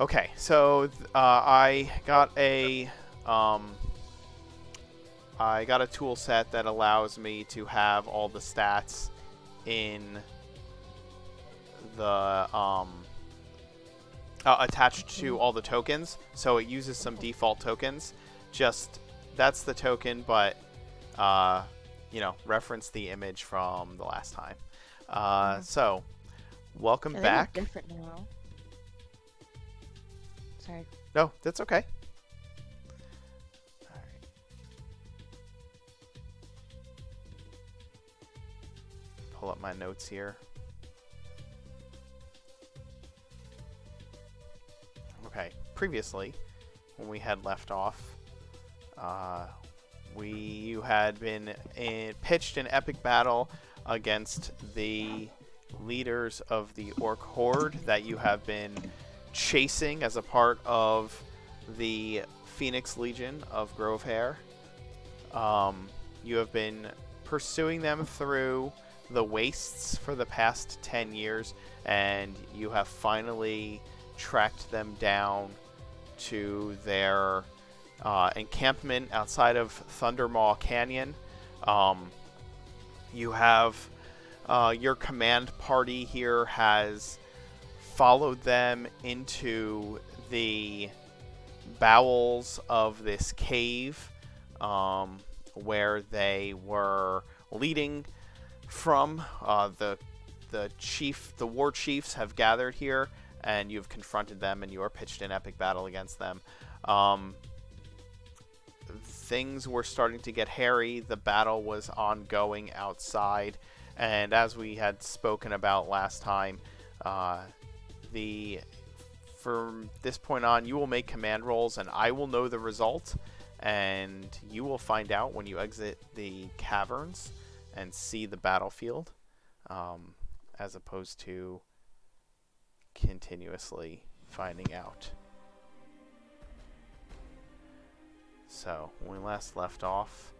Okay, so um, I got a tool set that allows me to have all the stats in the attached to all the tokens. So it uses some default tokens. Just that's the token, but uh, reference the image from the last time. So welcome Yeah, they look back. different now. Sorry. No, that's okay. All right. Pull up my notes here. Okay, previously, when we had left off, you had been pitched an epic battle against the leaders of the orc horde that you have been chasing as a part of the Phoenix Legion of Grove Hair. You have been pursuing them through the wastes for the past 10 years, and you have finally tracked them down to their encampment outside of Thundermaw Canyon. You have your command party here has followed them into the bowels of this cave where they were leading from. The war chiefs have gathered here, and you've confronted them, and you are pitched an epic battle against them. Things were starting to get hairy. The battle was ongoing outside, and as we had spoken about last time, from this point on, you will make command rolls, and I will know the result, and you will find out when you exit the caverns and see the battlefield, as opposed to continuously finding out. So, when we last left off,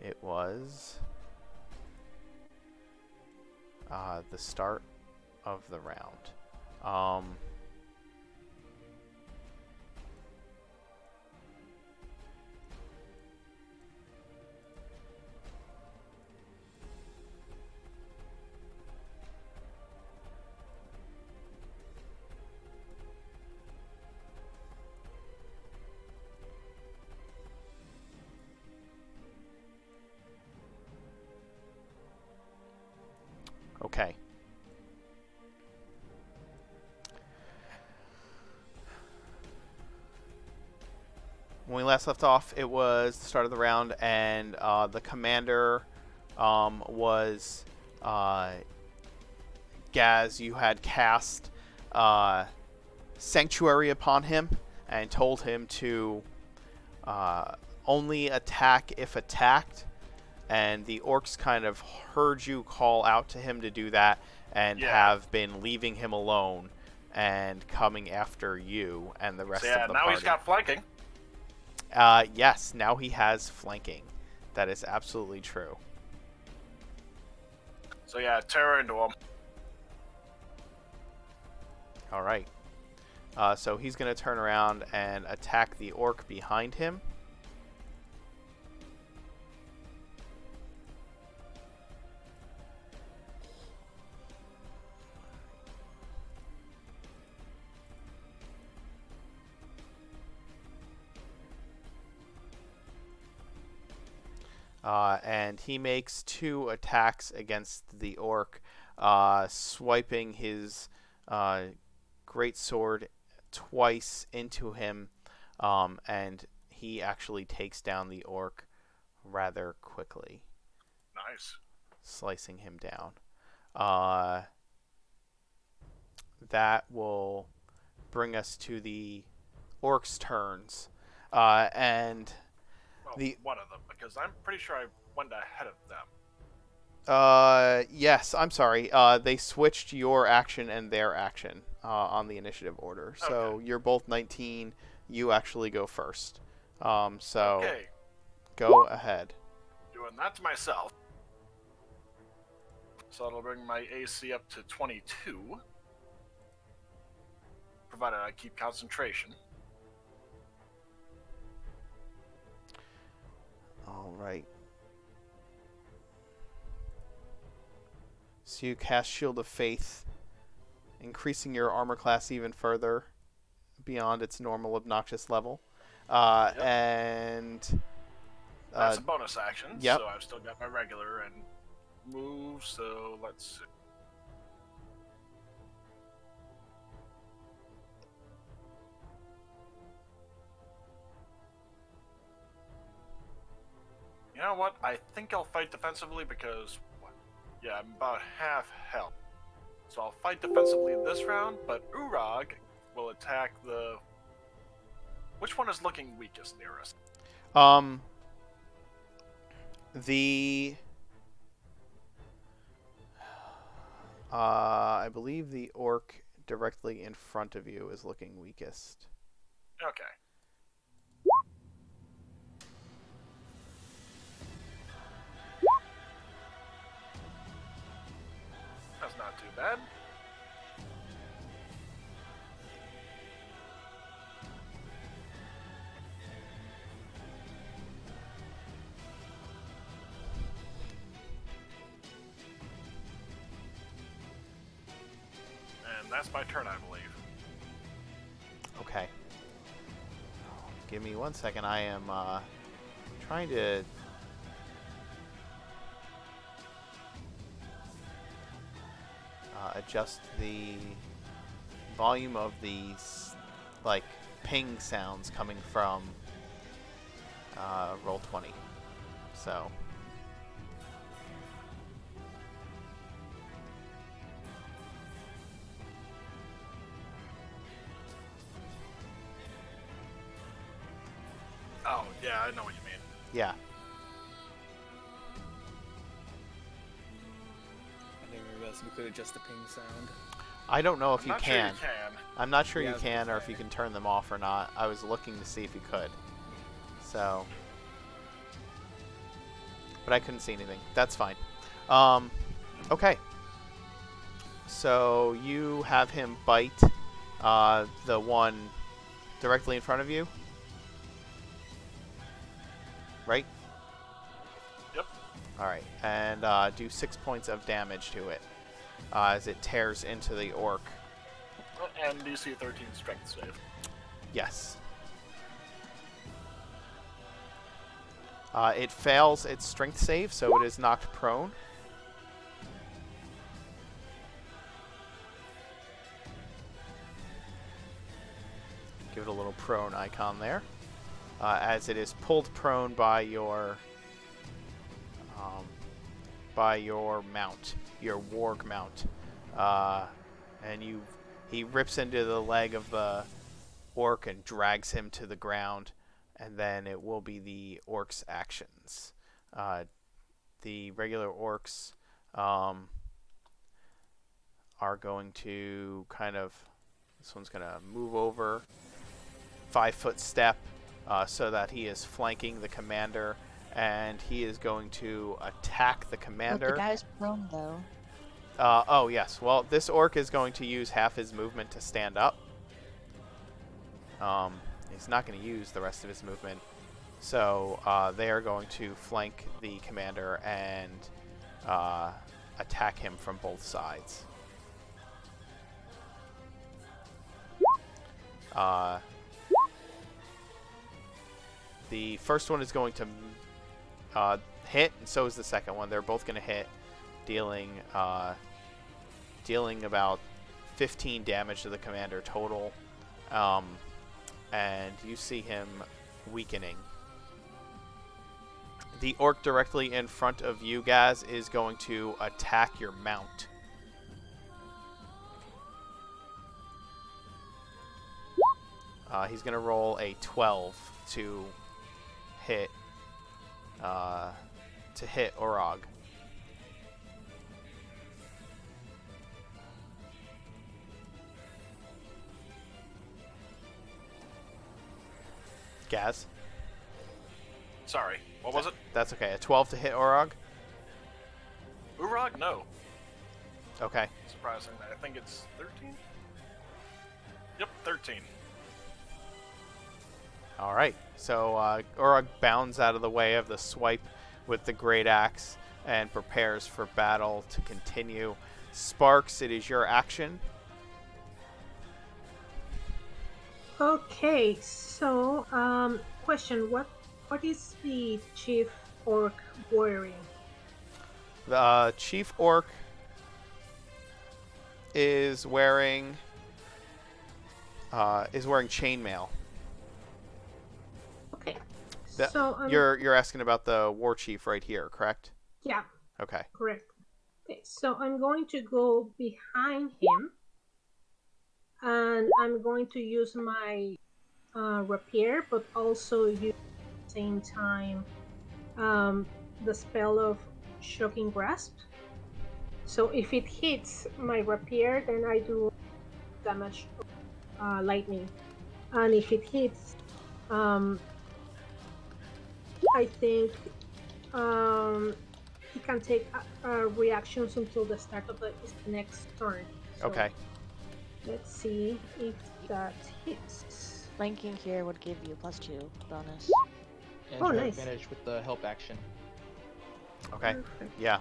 it was the start of the round. Okay. When we last left off, it was the start of the round, and the commander was Gaz. You had cast Sanctuary upon him and told him to only attack if attacked, and the orcs kind of heard you call out to him to do that and have been leaving him alone and coming after you and the rest of the now party. He's got flanking. Yes, now he has flanking. That is absolutely true. So yeah, tear into him. All right. So he's going to turn around and attack the orc behind him. And he makes 2 attacks against the orc, swiping his great sword twice into him, and he actually takes down the orc rather quickly. Nice. Slicing him down. That will bring us to the orcs' turns. And one of them, because I'm pretty sure I went ahead of them. Yes, I'm sorry. They switched your action and their action on the initiative order. So Okay. you're both 19. You actually go first. So Okay. Go ahead. Doing that to myself. So that'll bring my AC up to 22. provided I keep concentration. All right. So you cast Shield of Faith, increasing your armor class even further beyond its normal obnoxious level. Yep. And That's a bonus action, yep. so I've still got my regular and move, so let's see. You know what? I think I'll fight defensively because, yeah, I'm about half health. So I'll fight defensively this round, but Urag will attack the... Which one is looking weakest near us? I believe the orc directly in front of you is looking weakest. Okay. That's not too bad. And that's my turn, I believe. Okay. Give me 1 second. I am trying to adjust the volume of these like ping sounds coming from Roll20. So Oh, yeah, I know what you mean. yeah. I didn't realize we could adjust the ping sound. I don't know if I'm you not can. sure you can. I'm not sure Yeah, I you was can, gonna or if you can turn them off or not. I was looking to see if you could. So, but I couldn't see anything. That's fine. Okay. So you have him bite the one directly in front of you, right? Yep. All right, and do 6 points of damage to it as it tears into the orc. And DC 13 strength save. Yes. It fails its strength save, so it is knocked prone. Give it a little prone icon there. As it is pulled prone by your mount, your warg mount. And he rips into the leg of the orc and drags him to the ground, and then it will be the orc's actions. The regular orcs are going to kind of, this one's going to move over 5-foot step so that he is flanking the commander, and he is going to attack the commander. But the guy's prone though. Oh, yes. Well, this orc is going to use half his movement to stand up. He's not going to use the rest of his movement. So they are going to flank the commander and attack him from both sides. The first one is going to hit, and so is the second one. They're both going to hit, dealing about 15 damage to the commander total. And you see him weakening. The orc directly in front of you guys is going to attack your mount. He's going to roll a 12 to hit Orog. Gaz? Sorry, what was it? That's okay. A 12 to hit Orog? Urag? No. Okay. Surprisingly, I think it's 13? Yep, 13. All right. So Urag bounds out of the way of the swipe with the great axe and prepares for battle to continue. Sparks, it is your action. Okay, so question: what is the chief orc wearing? The chief orc is wearing chainmail. Okay, The- so you're asking about the war chief right here, correct? yeah, Okay. correct. Okay, so I'm going to go behind him, and I'm going to use my rapier, but also use at the same time the spell of shocking grasp. So if it hits my rapier, then I do damage of lightning, and if it hits, I think he can take reactions until the start of the next turn. So Okay. let's see if that hits. Flanking here would give you +2 bonus. And Oh, you have nice. advantage with the help action. Okay. Perfect. Yeah.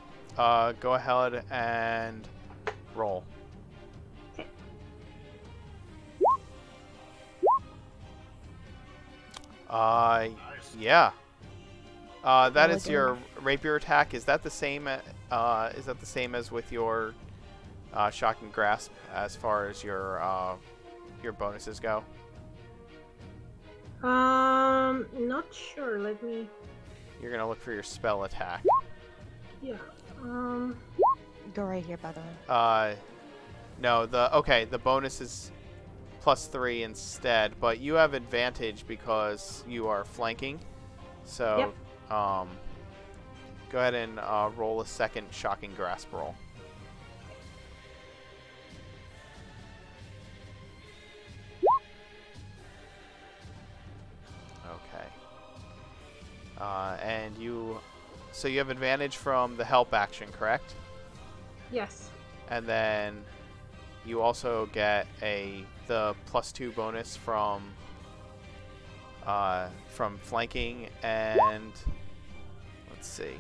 Go ahead and roll. Okay. Nice. Yeah. That Roll is your again. rapier attack. Is that the same? Is that the same as with your shocking grasp as far as your bonuses go? Not sure. Let me. You're gonna look for your spell attack. Yeah. Go right here, by the way. No. The bonus is +3 instead, but you have advantage because you are flanking. So, Yep. go ahead and roll a second shocking grasp roll. Okay. And so you have advantage from the help action, correct? Yes. And then you also get the +2 bonus from flanking, and let's see.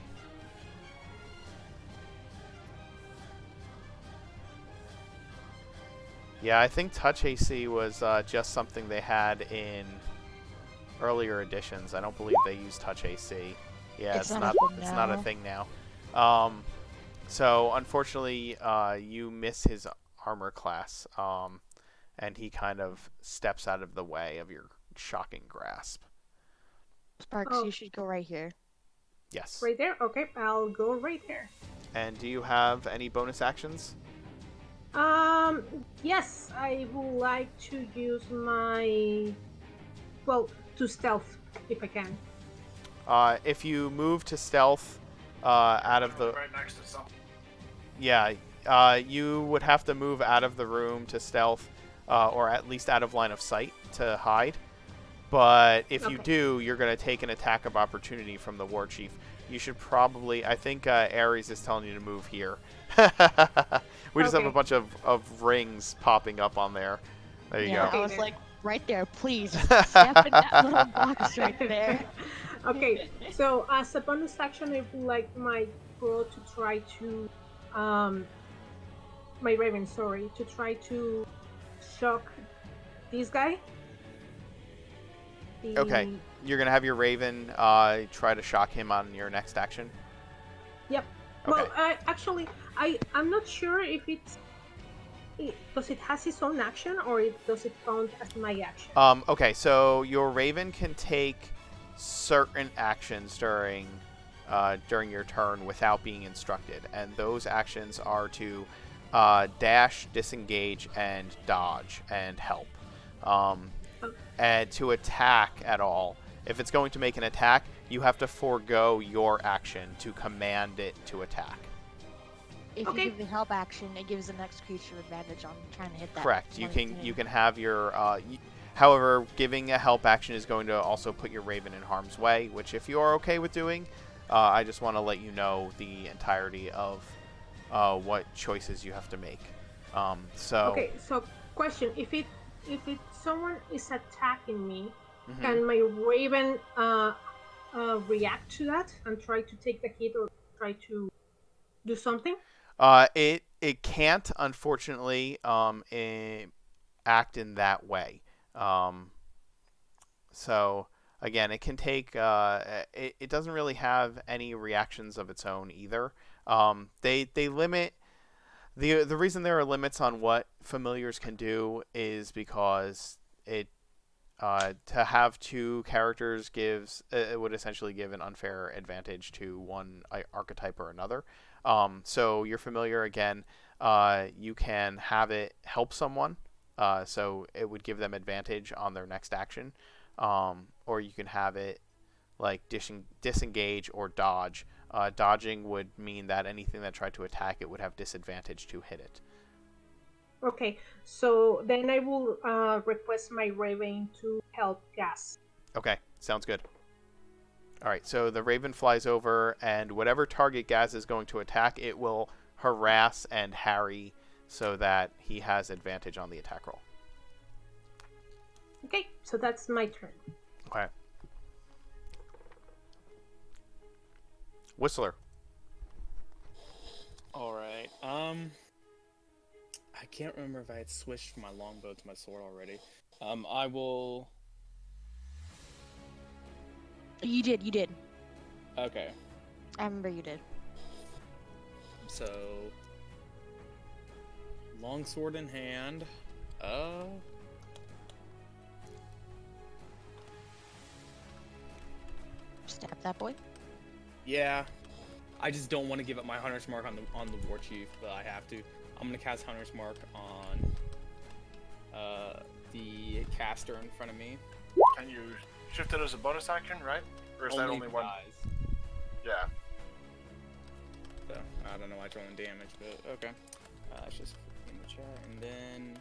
Yeah, I think touch AC was just something they had in earlier editions. I don't believe they use touch AC. Yeah, It's it's not a thing it's not a now. thing now. So unfortunately, you miss his armor class, and he kind of steps out of the way of your shocking grasp. Sparks, Oh. you should go right here. Yes. Right there. Okay, I'll go right there. And do you have any bonus actions? Yes, I would like to use my to stealth if I can. If you move to stealth, out of the Right next to something. yeah, you would have to move out of the room to stealth, or at least out of line of sight to hide. But if you Okay. do, you're going to take an attack of opportunity from the war chief. You should probably. I think Ares is telling you to move here. We just have a Okay. bunch of rings popping up on there. There you Yeah, go. I was Okay. like, right there, please. Step in that little box right there. Okay, so as a bonus action, I would like my crow to try to, my raven, sorry, to try to shock this guy. Okay. You're going to have your raven try to shock him on your next action. Yep. Okay. Well, actually, I'm not sure if does it has its own action or does it count as my action? Okay, so your raven can take certain actions during your turn without being instructed, and those actions are to dash, disengage, and dodge, and help. And to attack at all, if it's going to make an attack, you have to forego your action to command it to attack. If Okay. you give the help action, it gives the next creature advantage on trying to hit that. Correct. You target. can have your. However, giving a help action is going to also put your raven in harm's way, which if you are okay with doing, I just want to let you know the entirety of what choices you have to make. Okay, so question: if it someone is attacking me, Hmm. can my raven react to that and try to take the hit or try to do something? It can't, unfortunately, act in that way. Um, so again, it can take. It doesn't really have any reactions of its own either. They limit the reason there are limits on what familiars can do is because it to have two characters gives it would essentially give an unfair advantage to one archetype or another. So your familiar again, you can have it help someone, so it would give them advantage on their next action, or you can have it like disengage or dodge. Dodging would mean that anything that tried to attack it would have disadvantage to hit it. Okay, so then I will request my raven to help Gas. Okay, sounds good. All right, so the raven flies over, and whatever target Gaz is going to attack, it will harass and harry so that he has advantage on the attack roll. Okay, so that's my turn. Okay. Whistler. Alright, I can't remember if I had switched from my longbow to my sword already. I will... You did. Okay, I remember you did. so... Longsword in hand. Stab that boy. Yeah. I just don't want to give up my Hunter's Mark on the War Chief, but I have to. I'm gonna cast Hunter's Mark on the caster in front of me. Can you shift it as a bonus action, right? Or is that only one? dies. Yeah. So, I don't know why it's rolling damage, but okay. It's just in the chat, and then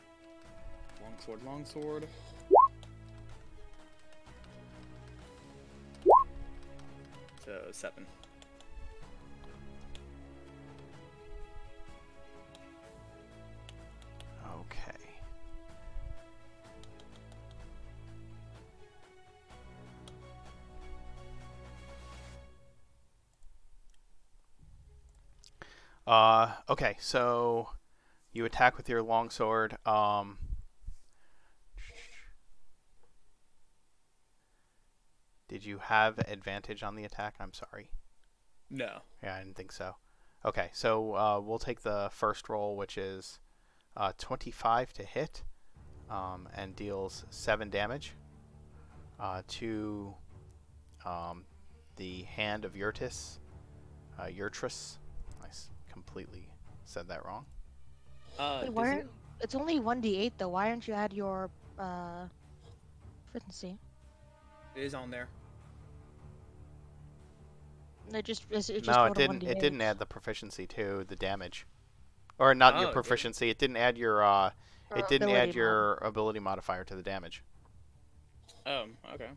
longsword. So 7. Okay. Okay, so you attack with your longsword. Did you have advantage on the attack? I'm sorry. No. Yeah, I didn't think so. Okay, so we'll take the first roll, which is 25 to hit, and deals 7 damage to the hand of Yurtis. Yurtris. I completely said that wrong. Wait, Does why it? aren't... It's only 1d8 though. Why aren't you add your frequency? It is on there. It just No, it rolled a didn't. 1d8. It didn't add the proficiency to the damage, or not your Oh, it didn't? proficiency. It didn't add your. It didn't Ability add mod. your ability modifier to the damage. Oh, okay.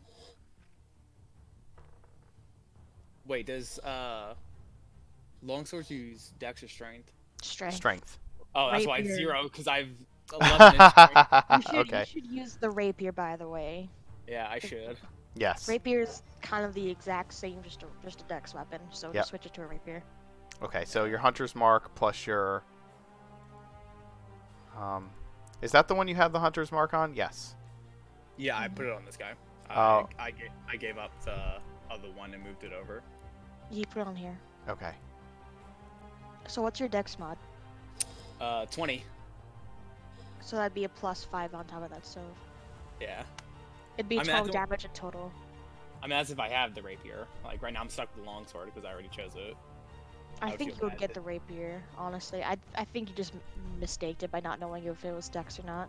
Wait, does longswords use Dex or Strength? Strength. Strength. Oh, that's why it's Rapier. 0, because I've 11 in strength. You Okay. should use the rapier, by the way. Yeah, I should. Yes. Rapier is kind of the exact same, just a dex weapon. So Yep. just switch it to a rapier. Okay, so your hunter's mark plus your. Is that the one you have the hunter's mark on? Yes. Yeah, I put it on this guy. Oh. I gave up the other one and moved it over. You put it on here. Okay. So what's your dex mod? 20. So that'd be a +5 on top of that. So Yeah. it'd be I mean, 12 that's damage in total. I mean, that's if I have the rapier. Like, right now I'm stuck with the longsword because I already chose it. I would think feel you would bad get if the rapier. Honestly, I think you just mistaked it by not knowing if it was dex or not.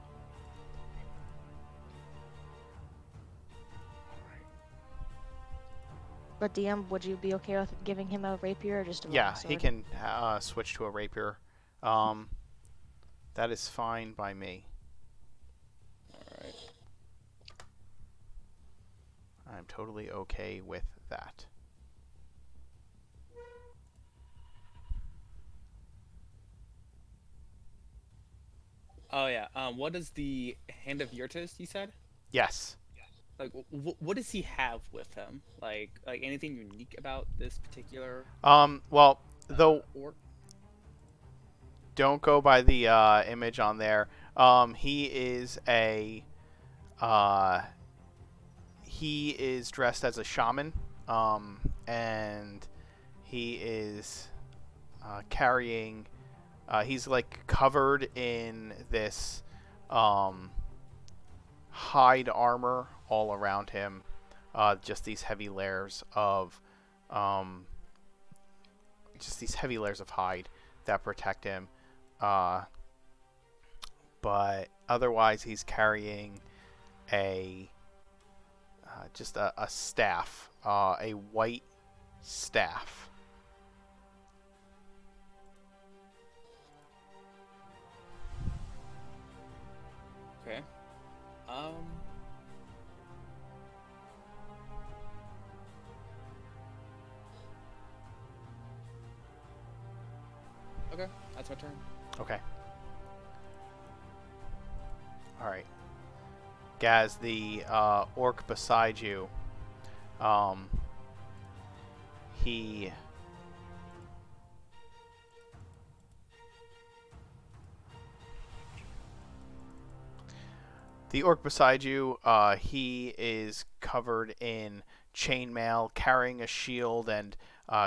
But DM, would you be okay with giving him a rapier or just a Yeah, longsword? he can switch to a rapier. That is fine by me. Alright. I'm totally okay with that. Oh yeah. What is the Hand of Yurtis? You said. Yes. Like, what does he have with him? Like anything unique about this particular Well, though, orc? don't go by the image on there. He is a uh, he is dressed as a shaman, and he is carrying. He's like covered in this hide armor all around him. Just these heavy layers of um, hide that protect him. Uh, but otherwise, he's carrying a just a staff, a white staff. Okay. Um. Okay, that's my turn. Okay. All right. Gaz, the orc beside you, um, he the orc beside you, he is covered in chainmail, carrying a shield and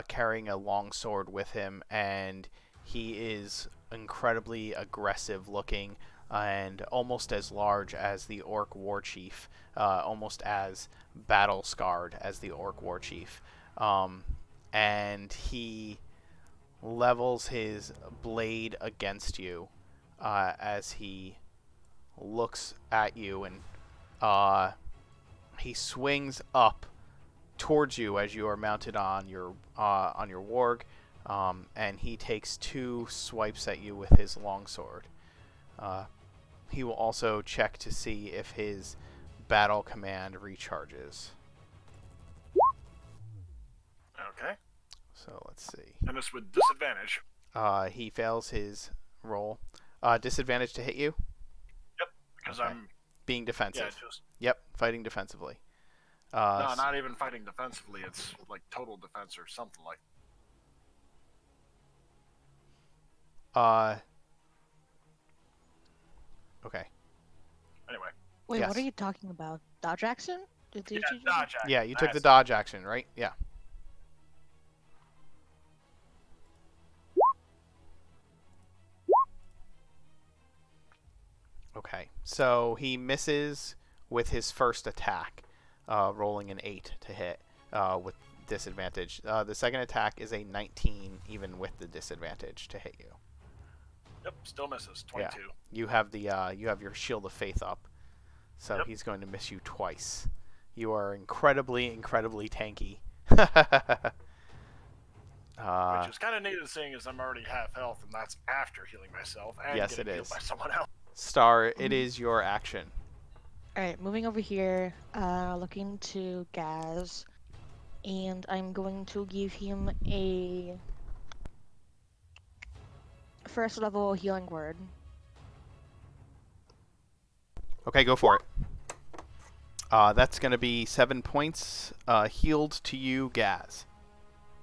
carrying a long sword with him, and he is incredibly aggressive looking and almost as large as the orc war chief, almost as battle scarred as the orc war chief. And he levels his blade against you as he looks at you, and he swings up towards you as you are mounted on your warg, and he takes 2 swipes at you with his longsword. He will also check to see if his battle command recharges. Okay. So let's see. And it's with disadvantage. He fails his roll. Disadvantage to hit you? Yep, because Okay. I'm Being defensive. yeah, just Yep, fighting defensively. no, not even fighting defensively. It's like total defense or something like. Okay. Anyway, Wait, Yes. what are you talking about? Dodge action? Did yeah, you just- dodge action. Yeah, you took the That's- dodge action, right? Yeah. Okay, so he misses with his first attack, rolling an 8 to hit with disadvantage. The second attack is a 19, even with the disadvantage to hit you. Yep, still misses. 22. You have your shield of faith up, so Yep. he's going to miss you twice. You are incredibly tanky. Which is kind of neat, seeing as I'm already half health, and that's after healing myself and Yes, getting it healed is. by someone else. Star, it is your action. Alright, moving over here, looking to Gaz, and I'm going to give him a first level healing word. Okay, go for it. That's going to be 7 points healed to you, Gaz.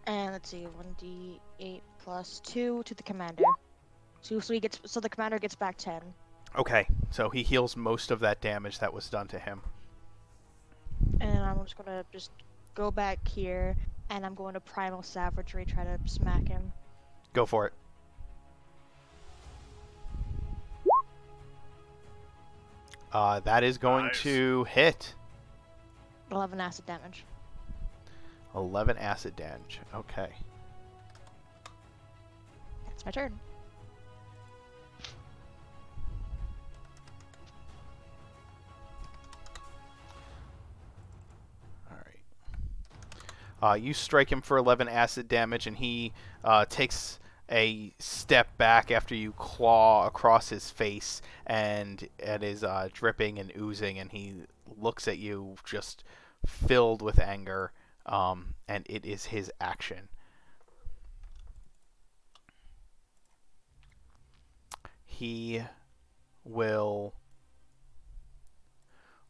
And let's see, 1d8 plus 2 to the commander. So the commander gets back 10. Okay, so he heals most of that damage that was done to him. And I'm just gonna go back here, and I'm going to primal savagery, try to smack him. Go for it. That is going Nice. to hit. 11 acid damage. 11 acid damage. Okay. That's my turn. All right. You strike him for 11 acid damage, and he takes a step back after you claw across his face, and it is dripping and oozing, and he looks at you just filled with anger, and it is his action. He will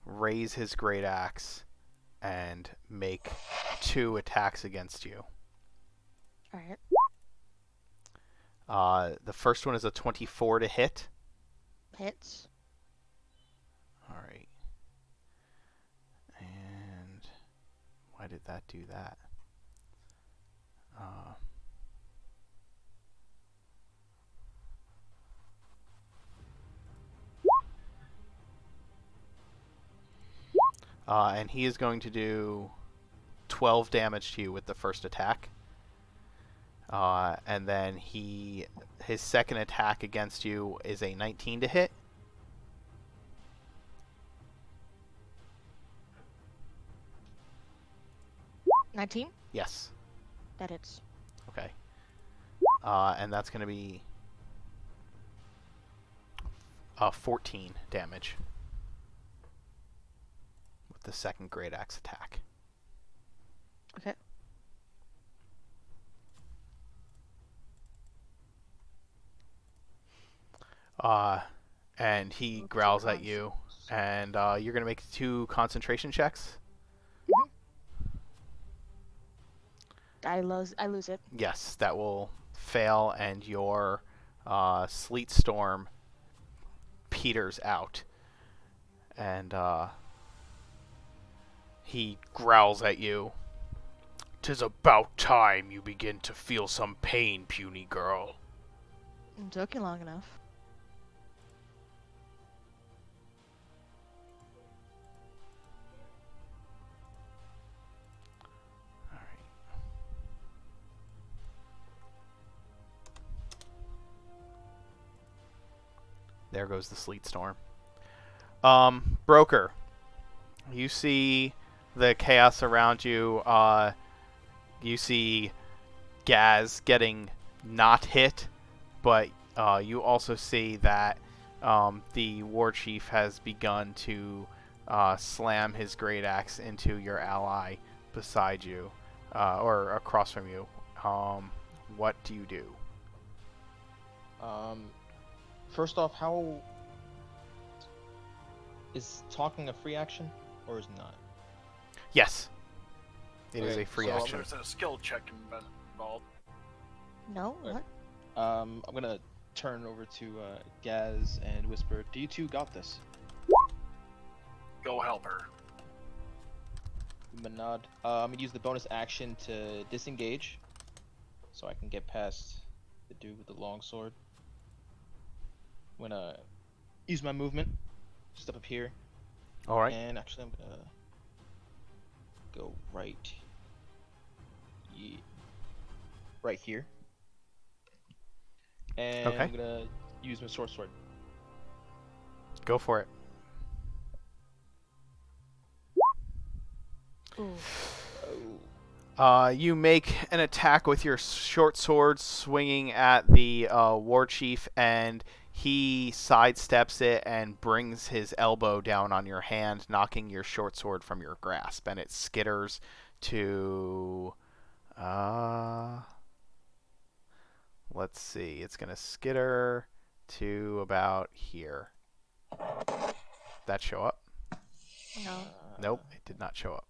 raise his great axe and make 2 attacks against you. Alright. The first one is a 24 to hit. Hits. Alright. And why did that do that? And he is going to do 12 damage to you with the first attack. And then his second attack against you is a 19 to hit. 19? Yes. That hits. Okay. And that's going to be 14 damage with the second great axe attack. Okay. And he growls at you, and you're going to make 2 concentration checks. I lose it. Yes, that will fail, and your sleet storm peters out. And he growls at you. "'Tis about time you begin to feel some pain, puny girl." It took you long enough. There goes the sleet storm. Broker, you see the chaos around you. You see Gaz getting not hit, but you also see that the war chief has begun to slam his great axe into your ally beside you, or across from you. What do you do? First off, how is talking a free action or is it not? Yes, it is Okay, a free So action. there's a skill check involved. No? What? I'm gonna turn over to Gaz and whisper, "Do you two got this?" Go help her. Manad. I'm gonna use the bonus action to disengage, so I can get past the dude with the long sword. I'm gonna use my movement, step up here, All right. and actually I'm gonna go right here. And Okay. I'm gonna use my sword. Go for it. Ooh. You make an attack with your short sword, swinging at the war chief, and he sidesteps it and brings his elbow down on your hand, knocking your short sword from your grasp, and it skitters to... let's see. It's going to skitter to about here. That show up? No. Nope, it did not show up.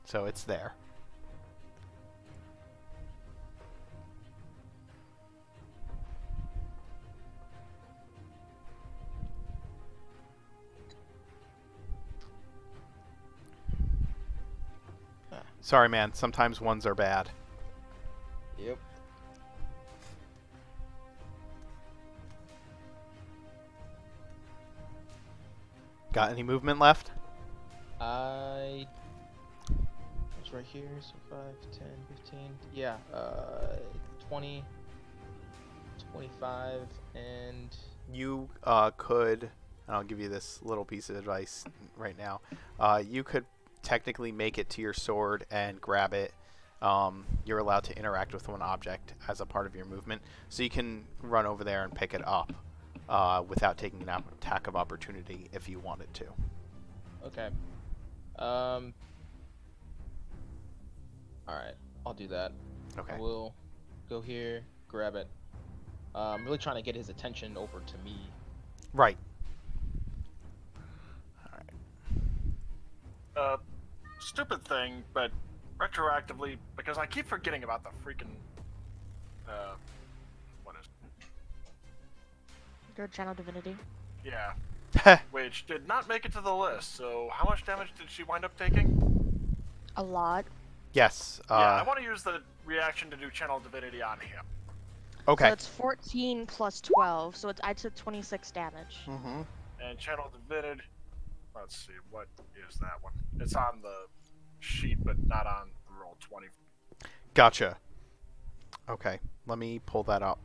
So it's there. Sorry, man. Sometimes ones are bad. Yep. Got any movement left? It's right here, so 5, 10, 15, yeah, 20, 25, and... You could, and I'll give you this little piece of advice right now. You could technically make it to your sword and grab it. You're allowed to interact with one object as a part of your movement. So you can run over there and pick it up without taking an attack of opportunity if you wanted to. Okay. Alright, I'll do that. Okay. I will go here, grab it. I'm really trying to get his attention over to me. Right. Stupid thing, but retroactively, because I keep forgetting about the freaking, what is Your channel divinity. Yeah, which did not make it to the list. So how much damage did she wind up taking? A lot. Yes. Yeah, I want to use the reaction to do Channel Divinity on him. Okay. So it's 14 plus 12, so I took 26 damage. Mm-hmm. And Channel Divinity, let's see, what is that one? It's on the sheet, but not on the roll 20. Gotcha. Okay. Let me pull that up.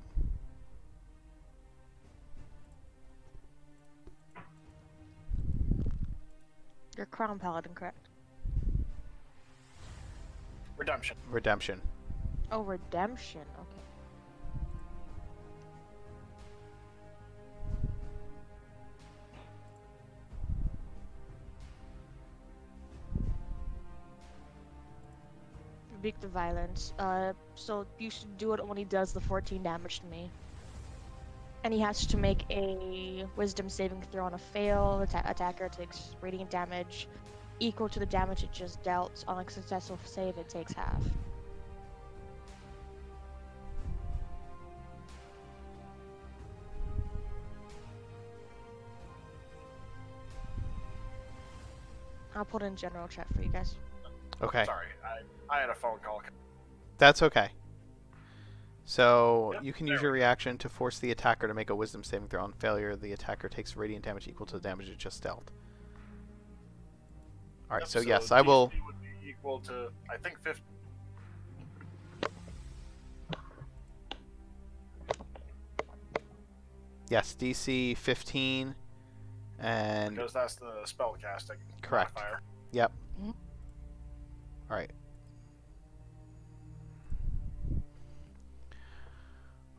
You're Crown Paladin, correct? Redemption. Redemption. Oh, redemption. Okay. Rebuke the violence. So you should do it when he does the 14 damage to me. And he has to make a wisdom saving throw on a fail. Attacker takes radiant damage equal to the damage it just dealt. On a successful save, it takes half. I'll put in general chat for you guys. Okay. Sorry, I had a phone call. That's okay. So Yep, you can there use your we reaction to force the attacker to make a wisdom saving throw. On failure, the attacker takes radiant damage equal to the damage it just dealt. All right. Yep, So yes, I DC will. would be equal to, I think, 50. Yes, DC 15, and Because that's the spell casting correct. modifier. Yep. Mhm. All right.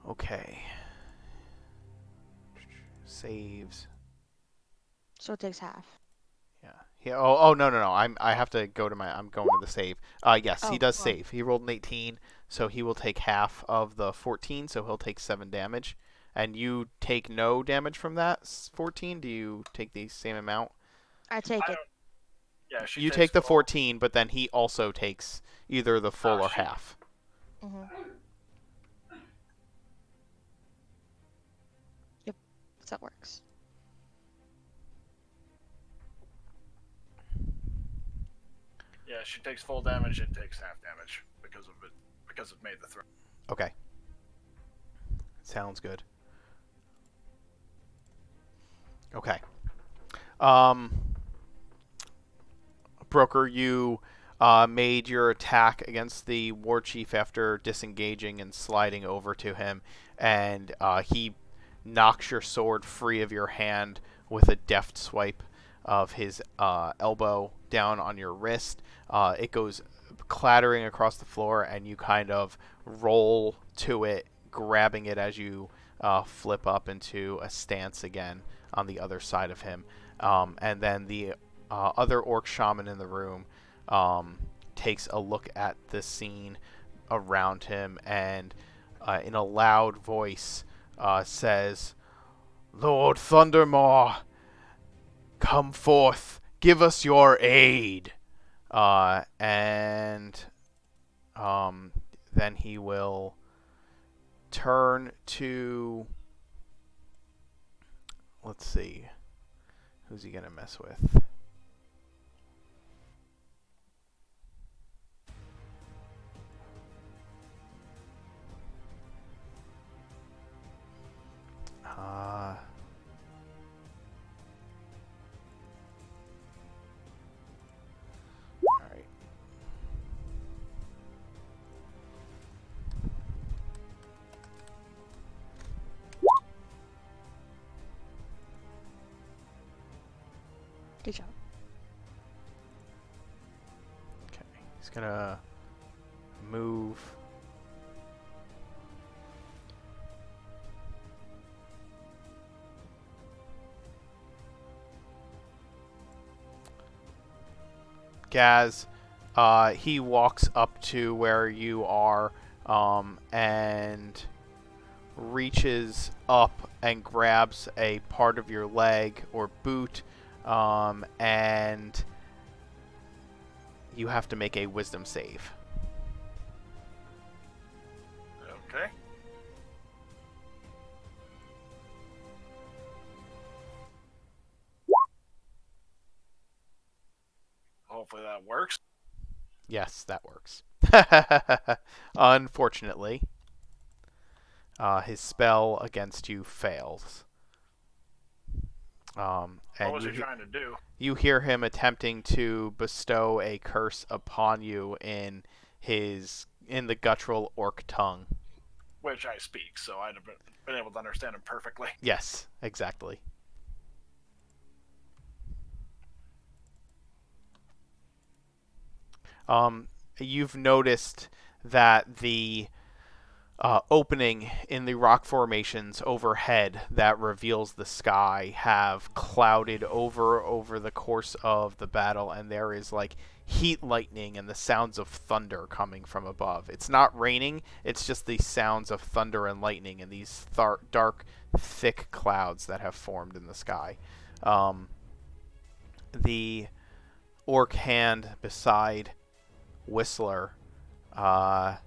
Okay. Saves. So it takes half. Yeah. Oh no. I have to go to my. I'm going to the save. Yes, he Oh, does oh. save. He rolled an 18, so he will take half of the 14, so he'll take 7 damage. And you take no damage from that 14. Do you take the same amount? I take I it. don't. Yeah, she You takes take the full. 14, but then he also takes either the full or Shit. half. Mm-hmm. Yep, that works. Yeah, she takes full damage. It takes half damage because of it, because it made the throw. Okay. Sounds good. Okay. Broker, you made your attack against the war chief after disengaging and sliding over to him, and he knocks your sword free of your hand with a deft swipe of his elbow down on your wrist. It goes clattering across the floor, and you kind of roll to it, grabbing it as you flip up into a stance again on the other side of him. And then the other orc shaman in the room takes a look at the scene around him and in a loud voice says, "Lord Thundermaw, come forth, give us your aid." And then he will turn to, let's see, who's he gonna mess with? Alright. Good job. Okay. He's gonna move. Gaz, he walks up to where you are, and reaches up and grabs a part of your leg or boot, and you have to make a wisdom save. Okay. Hopefully that works. Yes, that works. Unfortunately, his spell against you fails. What And was he trying to do? you hear him attempting to bestow a curse upon you in the guttural orc tongue. Which I speak, so I'd have been able to understand him perfectly. Yes, exactly. You've noticed that the opening in the rock formations overhead that reveals the sky have clouded over the course of the battle, and there is like heat lightning and the sounds of thunder coming from above. It's not raining, it's just the sounds of thunder and lightning and these dark, thick clouds that have formed in the sky. The orc hand beside Whistler the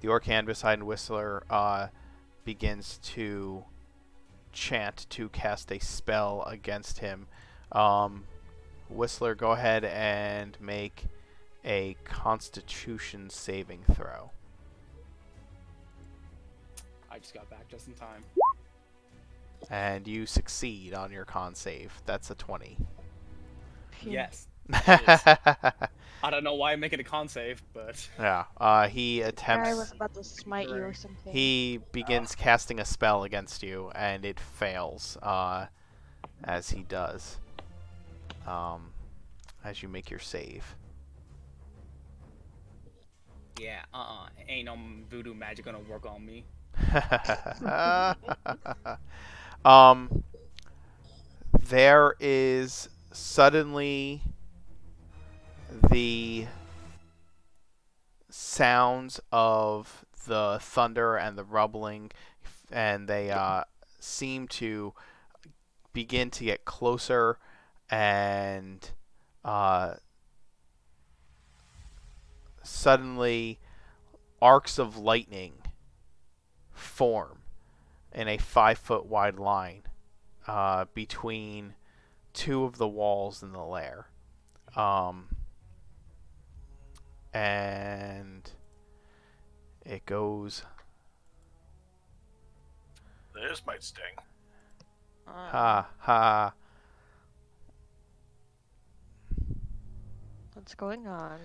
orc hand beside Whistler begins to chant to cast a spell against him. Whistler, go ahead and make a Constitution saving throw. I just got back just in time. And you succeed on your con save. That's a 20. Phew. Yes. Yeah. I don't know why I'm making a con save, but He I was attempts. about to smite you or something. He begins casting a spell against you, and it fails as he does. As you make your save. yeah, ain't no voodoo magic gonna work on me. There is suddenly the sounds of the thunder and the rumbling, and they seem to begin to get closer, and suddenly arcs of lightning form in a 5-foot wide line between two of the walls in the lair. And it goes This might sting. ha ha. What's going on?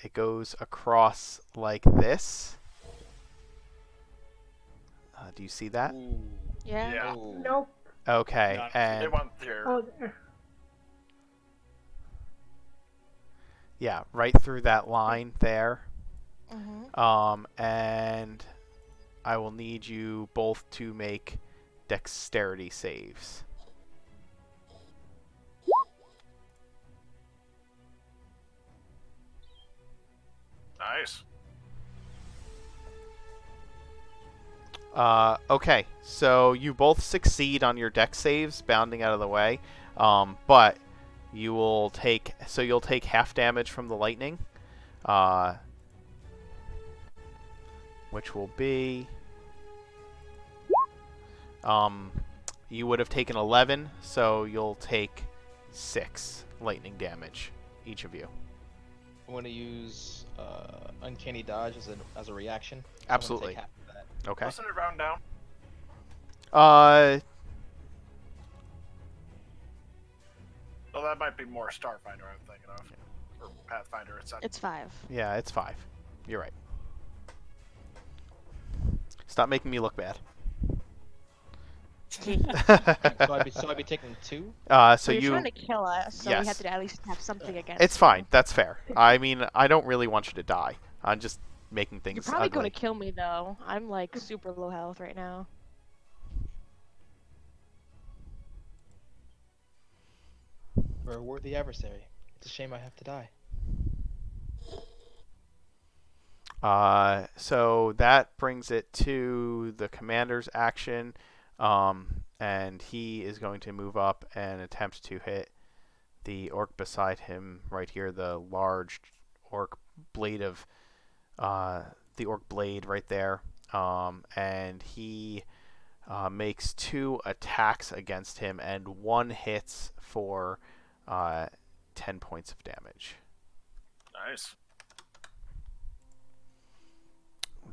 It goes across like this. Do you see that? Ooh. Yeah. Yeah. Oh. Nope. Okay, Not- and It went there. Oh, there. yeah, right through that line there. Mm-hmm. And I will need you both to make dexterity saves. Nice. Okay, so you both succeed on your dex saves, bounding out of the way, but you'll take half damage from the lightning, which will be you would have taken 11, so you'll take 6 lightning damage, each of you. I'm gonna use uncanny dodge as a reaction. So Absolutely. I'm gonna take half of that. Okay. Doesn't it round down? So that might be more Starfinder I'm thinking of. Or Pathfinder, etc. It's 5. Yeah, it's 5. You're right. Stop making me look bad. So I'd be taking 2. So Well, you're you. trying to kill us, so we Yes. have to at least have something against It's you. fine. That's fair. I mean, I don't really want you to die. I'm just making You're things probably ugly. gonna kill me though. I'm like super low health right now. For a worthy adversary. It's a shame I have to die. So that brings it to the commander's action, and he is going to move up and attempt to hit the orc beside him right here, the large orc blade of the orc blade right there, and he makes 2 attacks against him, and 1 hits for 10 points of damage. Nice.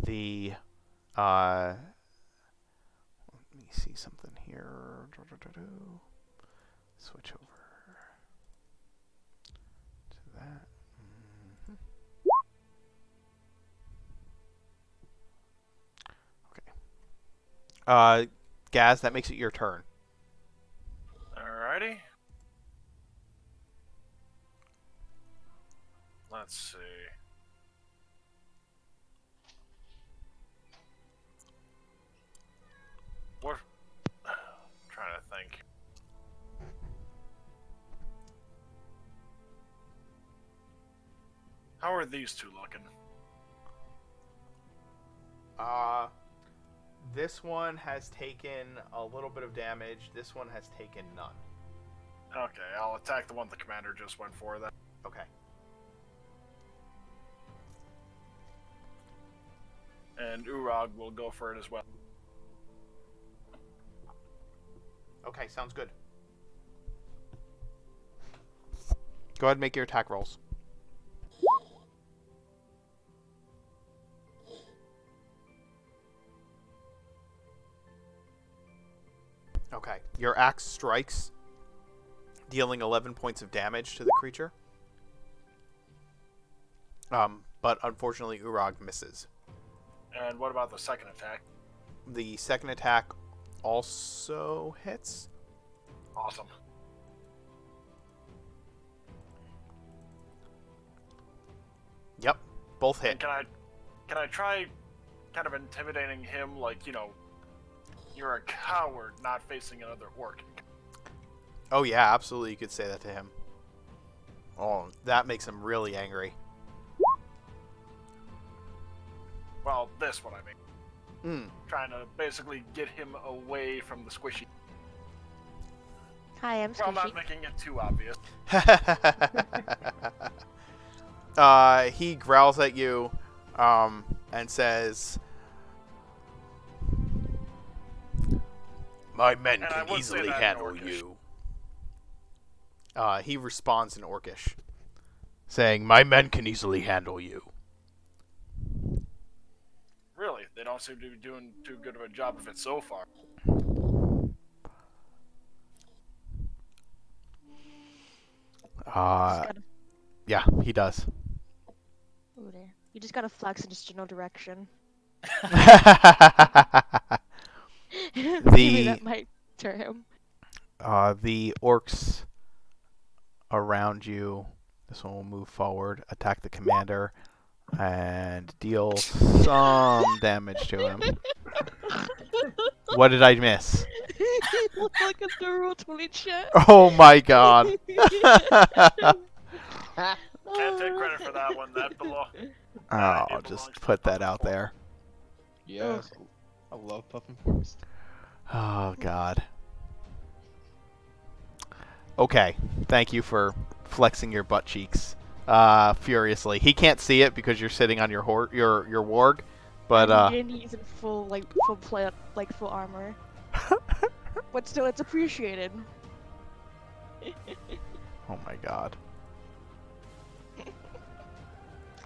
The let me see something here. Switch over to that. Okay. Gaz, that makes it your turn. Alrighty. Let's see. What? Trying to think. How are these two looking? This one has taken a little bit of damage. This one has taken none. Okay, I'll attack the one the commander just went for then. Okay. And Urag will go for it as well. Okay, sounds good. Go ahead and make your attack rolls. Okay. Your axe strikes, dealing 11 points of damage to the creature. But unfortunately, Urag misses. And what about the second attack? The second attack also hits. Awesome. Yep, both And hit. can I try kind of intimidating him, like, you know, you're a coward not facing another orc? Oh yeah, absolutely, you could say that to him. Oh, that makes him really angry. Well, this what I mean. Hmm. Trying to basically get him away from the squishy. Hi, I'm Well, Squishy. not making it too obvious. He growls at you, and says, "My men And I can would say easily that in handle Orcish. you." He responds in Orcish, saying, "My men can easily handle you." Really, they don't seem to be doing too good of a job of it so far. Yeah, he does. Ooh, there. You just gotta flex in just general direction. Maybe that might turn him. The orcs around you, this one will move forward, attack the commander, and deal some damage to him. What did I miss? You look like a thorough 20 chat. Oh my god. Can't take credit for that one. That Oh, idea I'll belongs just to put the that out puppet there. Yes, I love Puffin Forest. Oh god. Okay, thank you for flexing your butt cheeks furiously. He can't see it because you're sitting on your your warg, but And he's in full full armor. But still, it's appreciated. oh my god.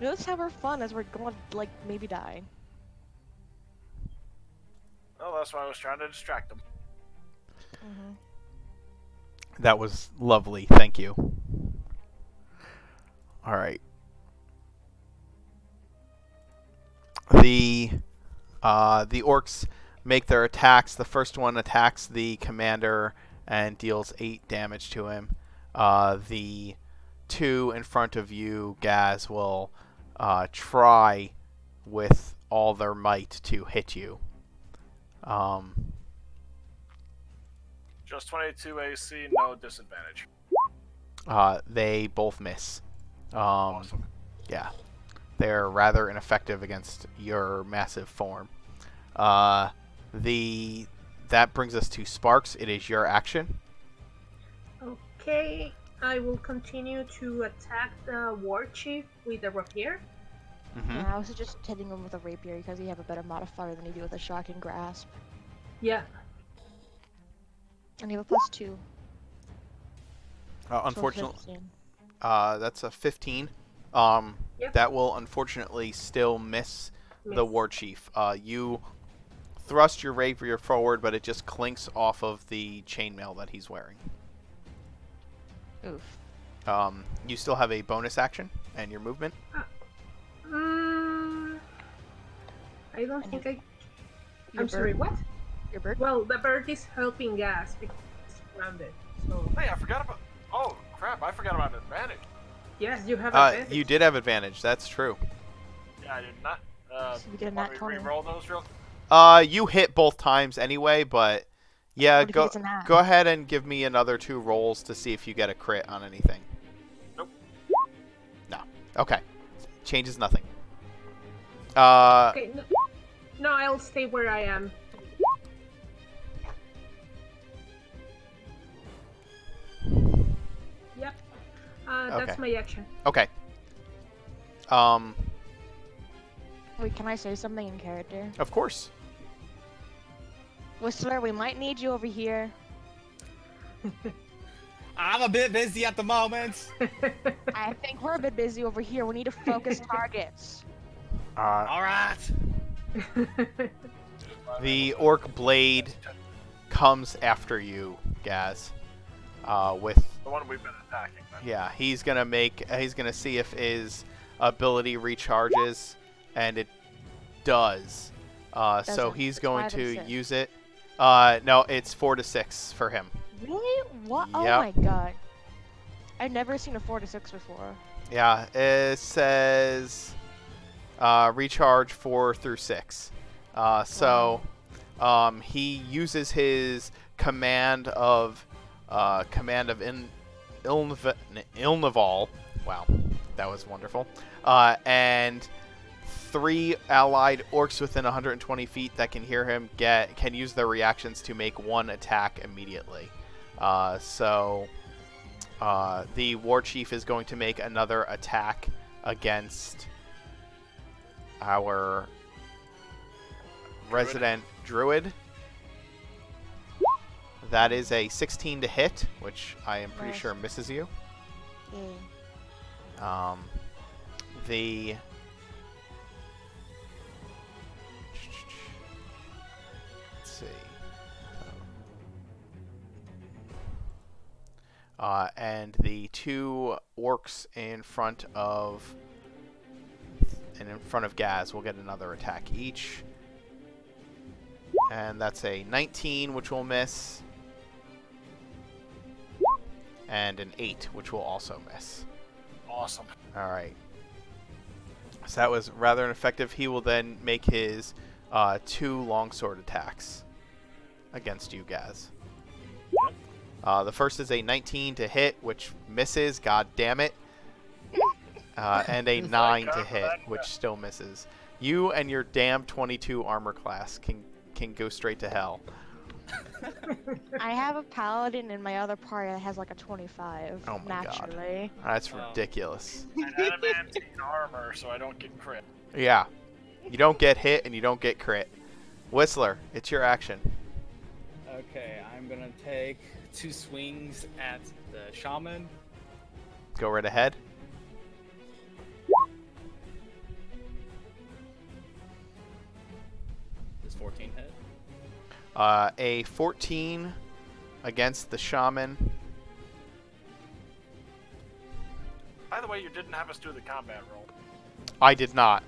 Let's have our fun as we're going to, like, maybe die. Well, that's why I was trying to distract him. Mm-hmm. That was lovely. Thank you. All right. The orcs make their attacks. The first one attacks the commander and deals 8 damage to him. The 2 in front of you, Gaz, will try with all their might to hit you. Just 22 AC, no disadvantage. They both miss. Awesome. Yeah. They're rather ineffective against your massive form. That brings us to Sparks. It is your action. Okay, I will continue to attack the war chief with the rapier. Mm-hmm. Yeah, I was just hitting him with a rapier because you have a better modifier than you do with a shocking grasp. Yeah. And you have a +2. Unfortunately, 15. that's a 15. Yep. That will unfortunately still miss the Miss. war chief. You thrust your rapier forward, but it just clinks off of the chainmail that he's wearing. Oof. You still have a bonus action and your movement. I don't And think your I'm sorry, bird? what? Your bird? Well, the bird is helping us because it's grounded. So, Hey, I forgot about. Oh crap! I forgot about advantage. yes, you have advantage. You did have advantage. That's true. Yeah, I did not. So you get a Want nat me to 20. re-roll those real? You hit both times anyway, but yeah, What if he gets a nat? go ahead and give me another 2 rolls to see if you get a crit on anything. Nope. No. Okay. Changes nothing. Uh, Okay, no, I'll stay where I am. Yep. That's Okay. my action. Okay. Wait, can I say something in character? Of course. Whistler, we might need you over here. I'm a bit busy at the moment. I think we're a bit busy over here. We need to focus targets. All right. The orc blade comes after you, Gaz. With The one we've been attacking. Then. yeah, he's gonna see if his ability recharges, and it does. So Doesn't. he's It's going 5 and to 6. use it. No, it's 4 to 6 for him. Really? What? Oh Yep. my god. I've never seen a 4 to 6 before. Yeah, it says recharge 4 through 6. So he uses his command of Ilnival. Wow, that was wonderful. And 3 allied orcs within 120 feet that can hear him can use their reactions to make 1 attack immediately. So the war chief is going to make another attack against our resident druid. That is a 16 to hit, which I am pretty Nice. sure misses you. Yay. The let's see. And the 2 orcs in front of Gaz will get another attack each. And that's a 19, which will miss. And an 8, which will also miss. Awesome. Alright. So that was rather ineffective. He will then make his 2 longsword attacks against you, Gaz. The first is a 19 to hit, which misses. God damn it. And a 9 to hit, which still misses. You and your damn 22 armor class can go straight to hell. I have a paladin in my other party that has like a 25. Oh my God. naturally. That's Wow. ridiculous. And adamantine armor, so I don't get crit. Yeah. You don't get hit and you don't get crit. Whistler, it's your action. Okay, I'm gonna take 2 swings at the shaman. Go right ahead. Does 14 hit? A 14 against the shaman. By the way, you didn't have us do the combat roll. I did not.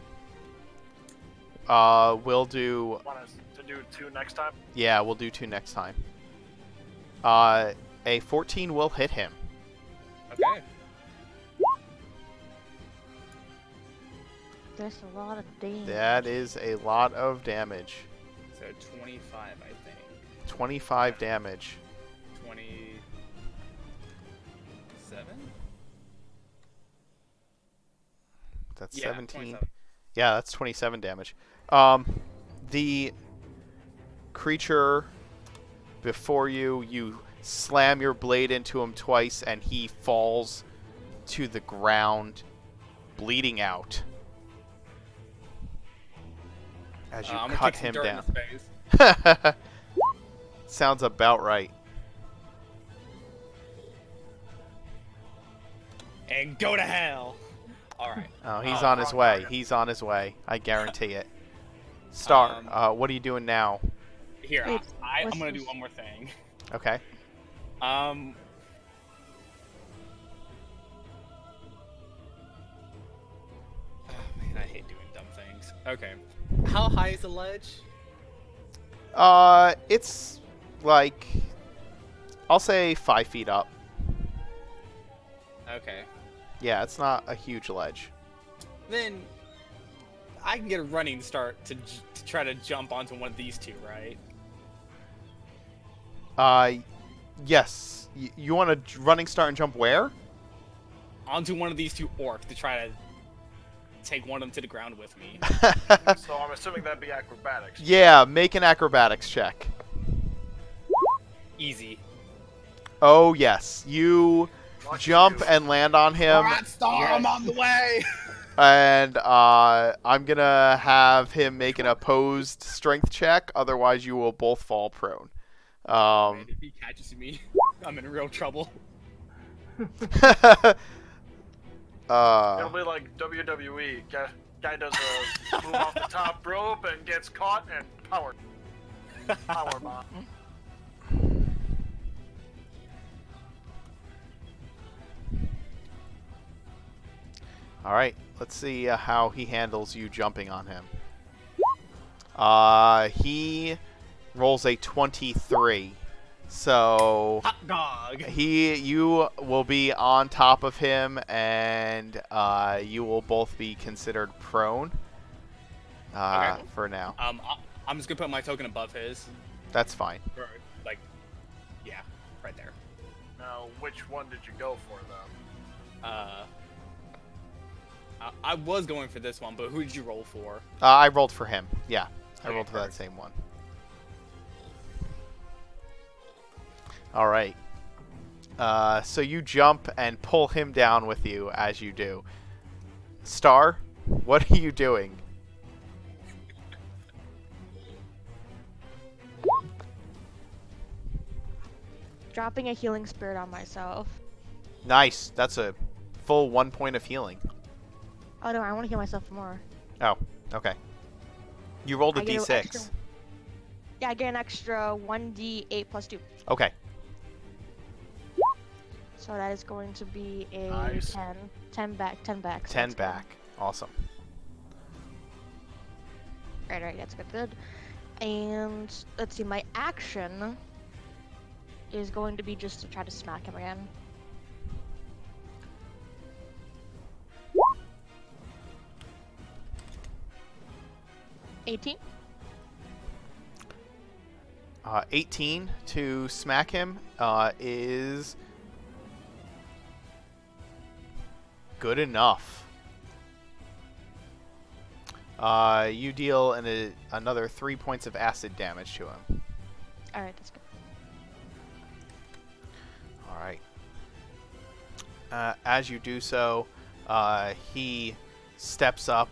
We'll do... Want us to do 2 next time? Yeah, we'll do 2 next time. A 14 will hit him. Okay. That's a lot of damage. That is a lot of damage. So 25, I think. 25 damage. 27? That's Yeah, 17. 27. Yeah, that's 27 damage. The creature before you, you slam your blade into him twice, and he falls to the ground, bleeding out. As you I'm gonna cut kick some him dirt down. in his face. Sounds about right. And go to hell. All right. Oh, he's Oh, on his wrong way. target. He's on his way. I guarantee it. Star, what are you doing now? Here, Wait, I'm what's gonna do this? one more thing. Okay. Um. Oh man, I hate doing dumb things. Okay. How high is the ledge? It's like, I'll say 5 feet up. Okay. Yeah, it's not a huge ledge. Then I can get a running start to try to jump onto one of these two, right? Yes. You want a running start and jump where? Onto one of these two orcs to try to take one of them to the ground with me. So I'm assuming that'd be acrobatics. Yeah, make an acrobatics check. Easy. Oh, yes. You Lucky jump you. and land on him, Alright, Star, I'm on the way! and I'm going to have him make an opposed strength check, otherwise you will both fall prone. Man, if he catches me, I'm in real trouble. It'll be like WWE. Guy does a move off the top rope and gets caught and power bomb. All right, let's see how he handles you jumping on him. He rolls a 23. So Hot dog! you will be on top of him, and you will both be considered prone Okay. for now. I'm just gonna put my token above his. That's fine. Or, like, yeah, right there. Now, which one did you go for, though? I was going for this one, but who did you roll for? I rolled for him. Yeah, I Okay, rolled for that perfect. same one. All right. So you jump and pull him down with you as you do. Star, what are you doing? Dropping a healing spirit on myself. Nice. That's a full 1 point of healing. Oh no, I want to heal myself more. Oh, okay. You rolled a I get an d6. extra- Yeah, I get an extra 1d8 plus 2. Okay. So that is going to be a Nice. 10. 10 back, 10 back. So 10 that's good. back. Awesome. Right, that's good. And let's see, my action is going to be just to try to smack him again. $18. 18 to smack him is good enough. You deal another 3 points of acid damage to him. Alright, that's good. All right. As you do so, he steps up.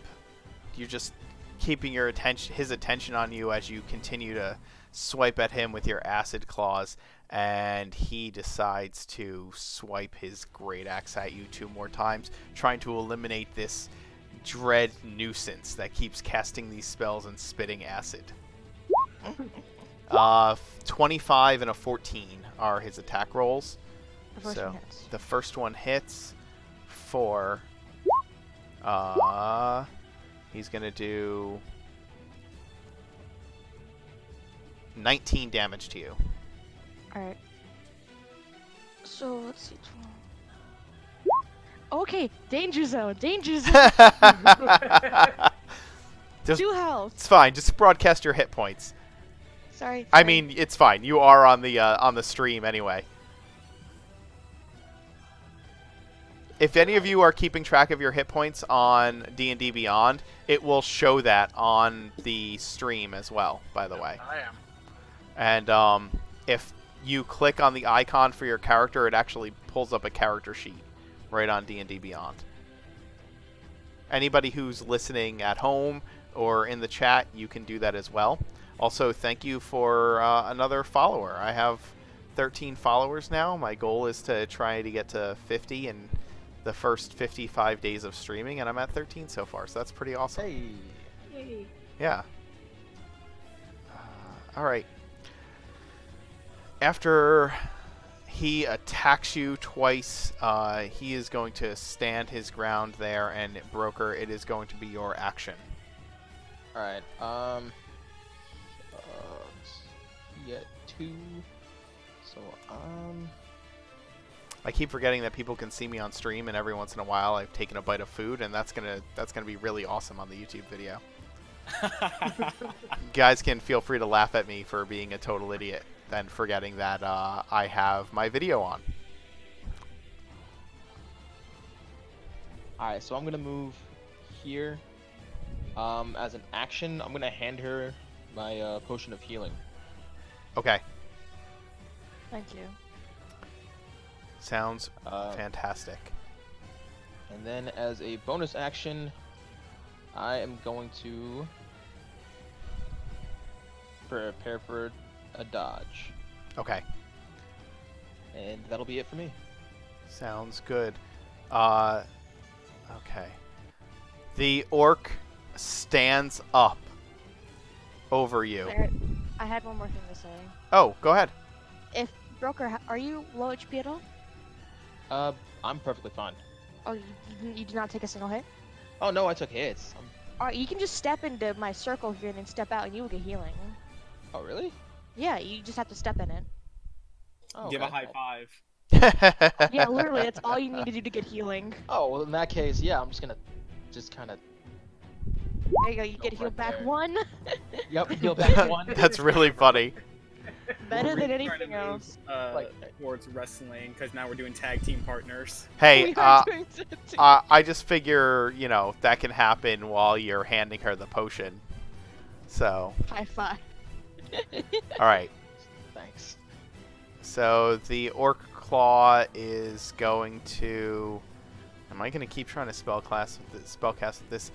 You're just keeping his attention on you as you continue to swipe at him with your acid claws, and he decides to swipe his great axe at you 2 more times, trying to eliminate this dread nuisance that keeps casting these spells and spitting acid. 25 and a 14 are his attack rolls. The first So one hits. the first one hits for he's gonna do 19 damage to you. Alright. So let's see. Okay, danger zone, danger zone. Just, 2 health. it's fine. Just broadcast your hit points. Sorry. I mean, it's fine. You are on the stream anyway. If any of you are keeping track of your hit points on D&D Beyond, it will show that on the stream as well, by the way. I am. And if you click on the icon for your character, it actually pulls up a character sheet right on D&D Beyond. Anybody who's listening at home or in the chat, you can do that as well. Also, thank you for another follower. I have 13 followers now. My goal is to try to get to 50 in the first 55 days of streaming, and I'm at 13 so far, so that's pretty awesome. Hey. Yay. Yeah. All right. After he attacks you twice, he is going to stand his ground there, and Broker, it is going to be your action. All right. Yeah, 2. So I keep forgetting that people can see me on stream, and every once in a while I've taken a bite of food, and that's gonna be really awesome on the YouTube video. You guys can feel free to laugh at me for being a total idiot and forgetting that I have my video on. Alright, so I'm gonna move here. As an action, I'm gonna hand her my potion of healing. Okay. Thank you. Sounds fantastic. And then as a bonus action, I am going to prepare for a dodge. Okay. And that'll be it for me. Sounds good. Okay. The orc stands up over you. I had one more thing to say. Oh, go ahead. If Broker, are you low HP at all? I'm perfectly fine. Oh, you did not take a single hit? Oh no, I took hits. Alright, you can just step into my circle here and then step out and you will get healing. Oh really? Yeah, you just have to step in it. Oh, Give a okay. high five. Yeah, literally, that's all you need to do to get healing. Oh well, in that case, yeah, I'm just gonna kind of. There you go, you get Right healed back there. 1. Yep, heal back 1. That's really funny. Better We're than really trying anything to else. move, towards wrestling, because now we're doing tag team partners. Hey, We are doing something. I just figure, that can happen while you're handing her the potion. So, High five. all right. Thanks. So the orc claw is going to. Am I going to keep trying to spellcast with this?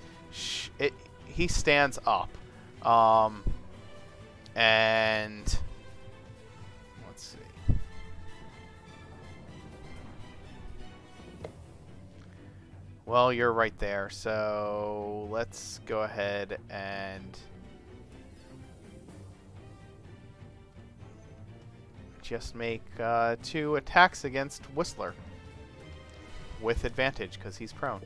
He stands up, and let's see. Well, you're right there, so let's go ahead and just make 2 attacks against Whistler with advantage because he's prone.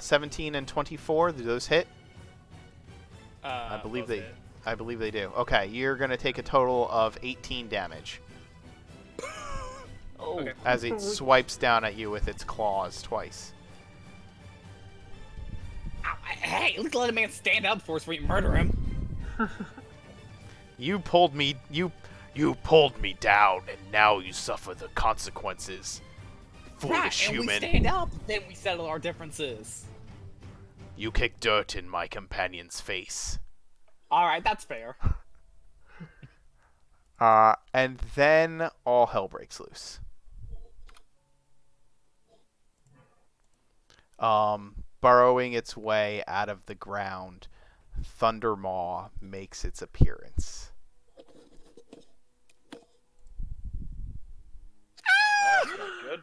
17 and 24, do those hit? I believe they do. Okay, you're gonna take a total of 18 damage Oh. Okay. as it swipes down at you with its claws twice. Hey, let's let a man stand up for us before we murder him. You pulled me down, and now you suffer the consequences. Foolish Right, and we human. stand up, then we settle our differences. You kick dirt in my companion's face. Alright, that's fair. And then all hell breaks loose. Burrowing its way out of the ground, Thundermaw makes its appearance. That's not good.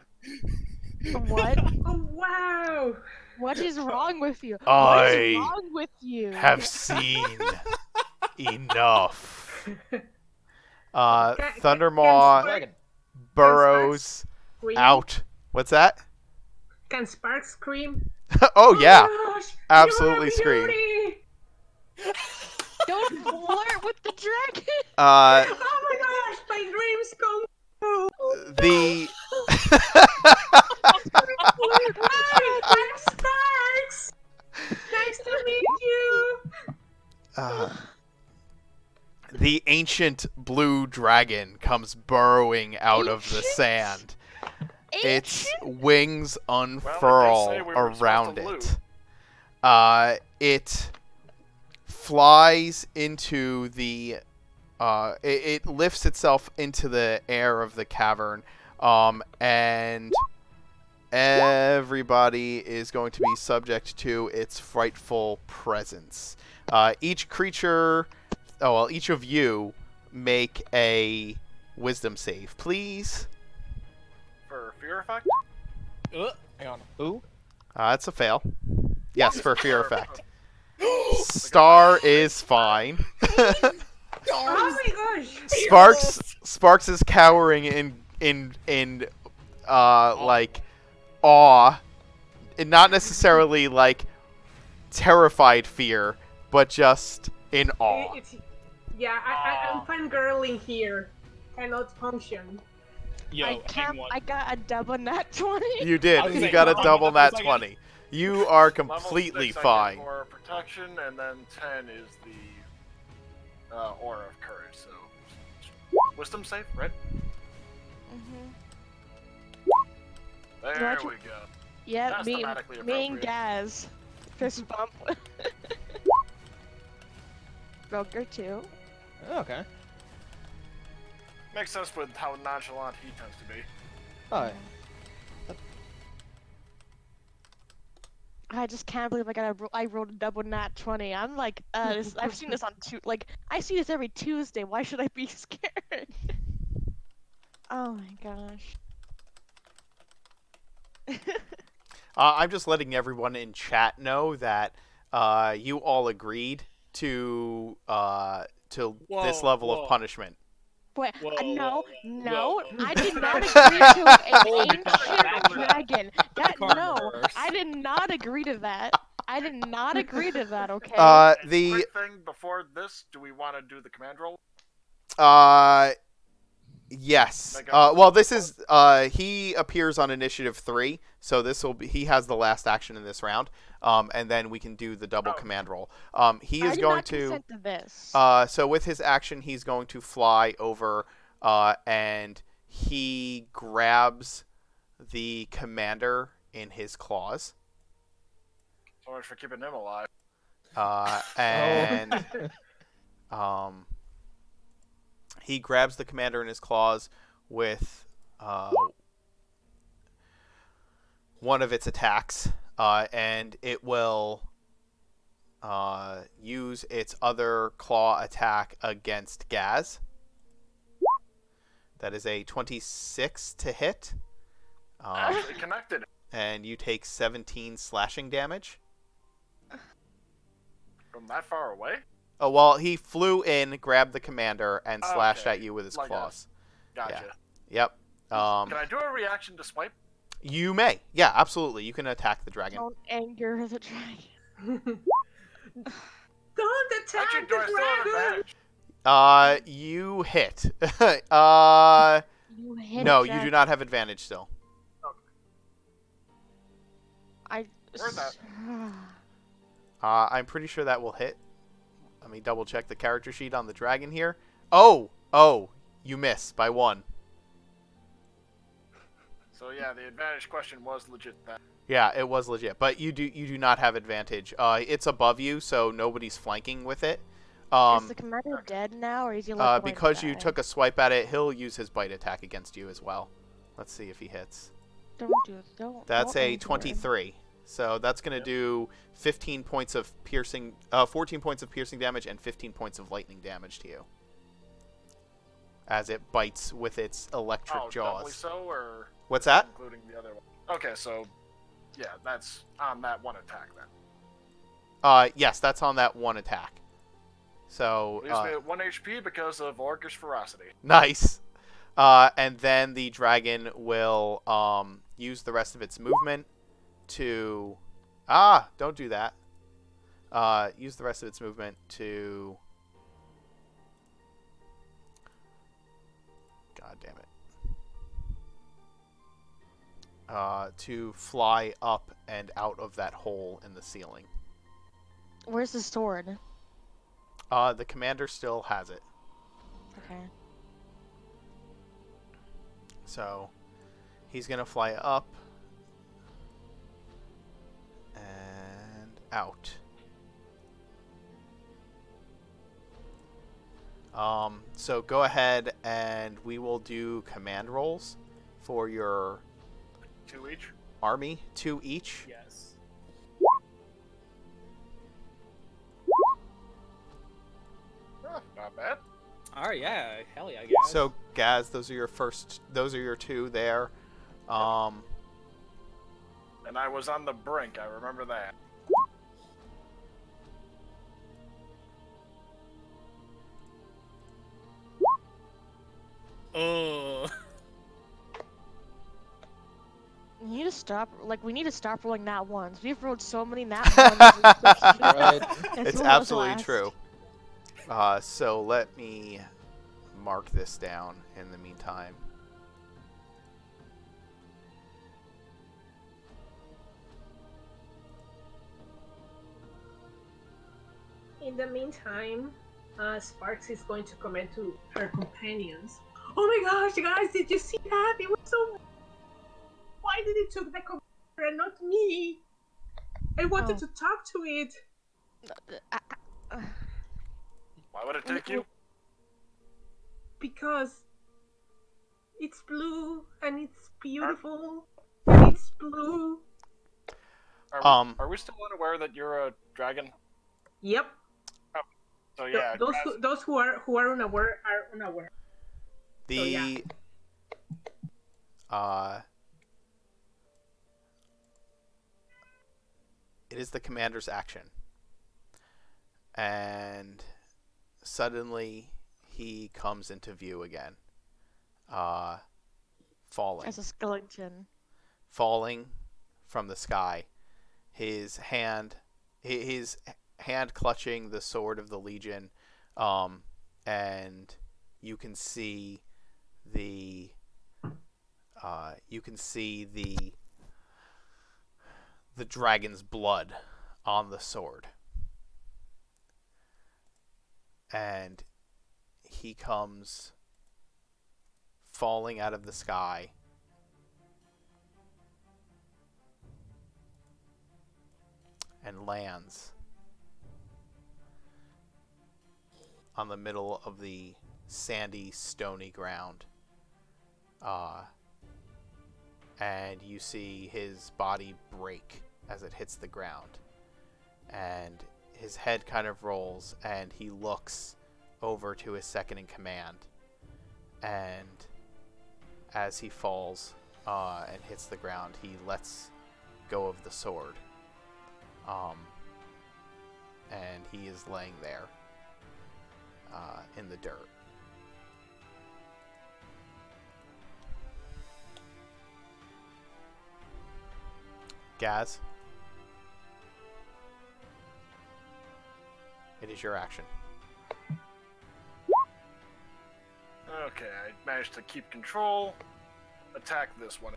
What? Oh, wow! What is wrong with you? What I is wrong with you? Have seen enough. Thundermaw Dragon. burrows Scream? out. What's that? Can Spark scream? Oh yeah, Oh, gosh, absolutely you scream. have beauty! Don't flirt with the dragon. Uh, Oh my gosh, my dreams come true. the Hi, I'm Sparks. Nice to meet you. uh, the ancient blue dragon comes burrowing out of the Ancient? sand. Its Ancient? wings say unfurl we were supposed around to it. It flies into the. It lifts itself into the air of the cavern, and everybody is going to be subject to its frightful presence. Each creature, each of you make a wisdom save, please. For fear effect? Hang on. Who? That's a fail. Yes, for fear effect. Star is fine. Oh my gosh. Sparks is cowering in like awe, and not necessarily like terrified fear, but just in awe. Yeah, I'm fangirling here. Cannot function. Yo, I can't. hang on. I got a double nat 20. You I did. was You saying, got a hold on, double hold on nat for a 20. You are Level completely 6 I get fine. for protection, and then 10 is the aura of courage. So, wisdom save, right? Mhm. There Gotcha. we go. Yep, That's me, thematically me and appropriate. Gaz. Fist bump. Broker 2. Okay. Makes sense with how nonchalant he tends to be. Alright. I just can't believe I rolled a double nat 20. I'm like, I've seen this on I see this every Tuesday. Why should I be scared? Oh my gosh. I'm just letting everyone in chat know that you all agreed to this level of punishment. Wait, Whoa, no, whoa, no, whoa. I did not agree to an Hold the ancient karma. dragon. That Karma no, reverse. I did not agree to that. I did not agree to that. Okay. And The quick thing before this, do we want to do the command roll? yes. Like, Well, this is he appears on initiative 3, so this will be he has the last action in this round. And then we can do the double Oh. command roll. He I is did going not to consent to this. so with his action, he's going to fly over and he grabs the commander in his claws. So much for keeping him alive. And he grabs the commander in his claws with one of its attacks, and it will use its other claw attack against Gaz. That is a 26 to hit. Actually connected. And you take 17 slashing damage. From that far away? Oh, well, he flew in, grabbed the commander, and slashed Okay. at you with his Like a- claws. Gotcha. Yep. Can I do a reaction to swipe? You may. Yeah, absolutely. You can attack the dragon. Don't anger the dragon. Don't attack Actually, do I the still have dragon. advantage? You hit. You hit No, a you do dragon. not have advantage still. Where's that? I'm pretty sure that will hit. Let me double check the character sheet on the dragon here. Oh, you miss by 1. So yeah, the advantage question was legit then. Yeah, it was legit, but you do not have advantage. It's above you, so nobody's flanking with it. Is the commander dead now, or is he like going Because to you die? took a swipe at it, he'll use his bite attack against you as well. Let's see if he hits. Don't do it. Don't. That's don't a anger him. 23. So that's going to do 15 points of piercing, 14 points of piercing damage and 15 points of lightning damage to you. As it bites with its electric Oh, doubly jaws. so, or What's that? including the other one? Okay, so yeah, that's on that one attack then. Yes, that's on that one attack. So, Leaves me at 1 HP because of Orcish ferocity. nice. And then the dragon will use the rest of its movement to... don't do that. Use the rest of its movement to damn it. To fly up and out of that hole in the ceiling. Where's the sword? The commander still has it. Okay. So he's going to fly up and out. So go ahead and we will do command rolls for your 2 each. army, 2 each. Yes. Not bad. All right. Yeah. Hell yeah, guys. So Gaz, those are your 2 there. And I was on the brink. I remember that. Oh. You need to stop. Like, we need to stop rolling nat ones. We've rolled so many nat ones. Right. It's absolutely true. So let me mark this down in the meantime. In the meantime, Sparks is going to comment to her companions. Oh my gosh, guys, did you see that? It was so... Why did it took the commander and not me? I wanted to talk to it. Why would it take you? Because it's blue and it's beautiful and it's blue. Are we still unaware that you're a dragon? Yep. So yeah. Those who are unaware are unaware. The it is the commander's action. And suddenly he comes into view again. Falling. As a skeleton. Falling from the sky. His hand clutching the sword of the Legion, and you can see the dragon's blood on the sword, and he comes falling out of the sky. And lands on the middle of the sandy, stony ground. And you see his body break as it hits the ground. And his head kind of rolls, and he looks over to his second in command. And as he falls and hits the ground, he lets go of the sword. And he is laying there in the dirt. Gaz, it is your action. Okay, I managed to keep control. Attack this one.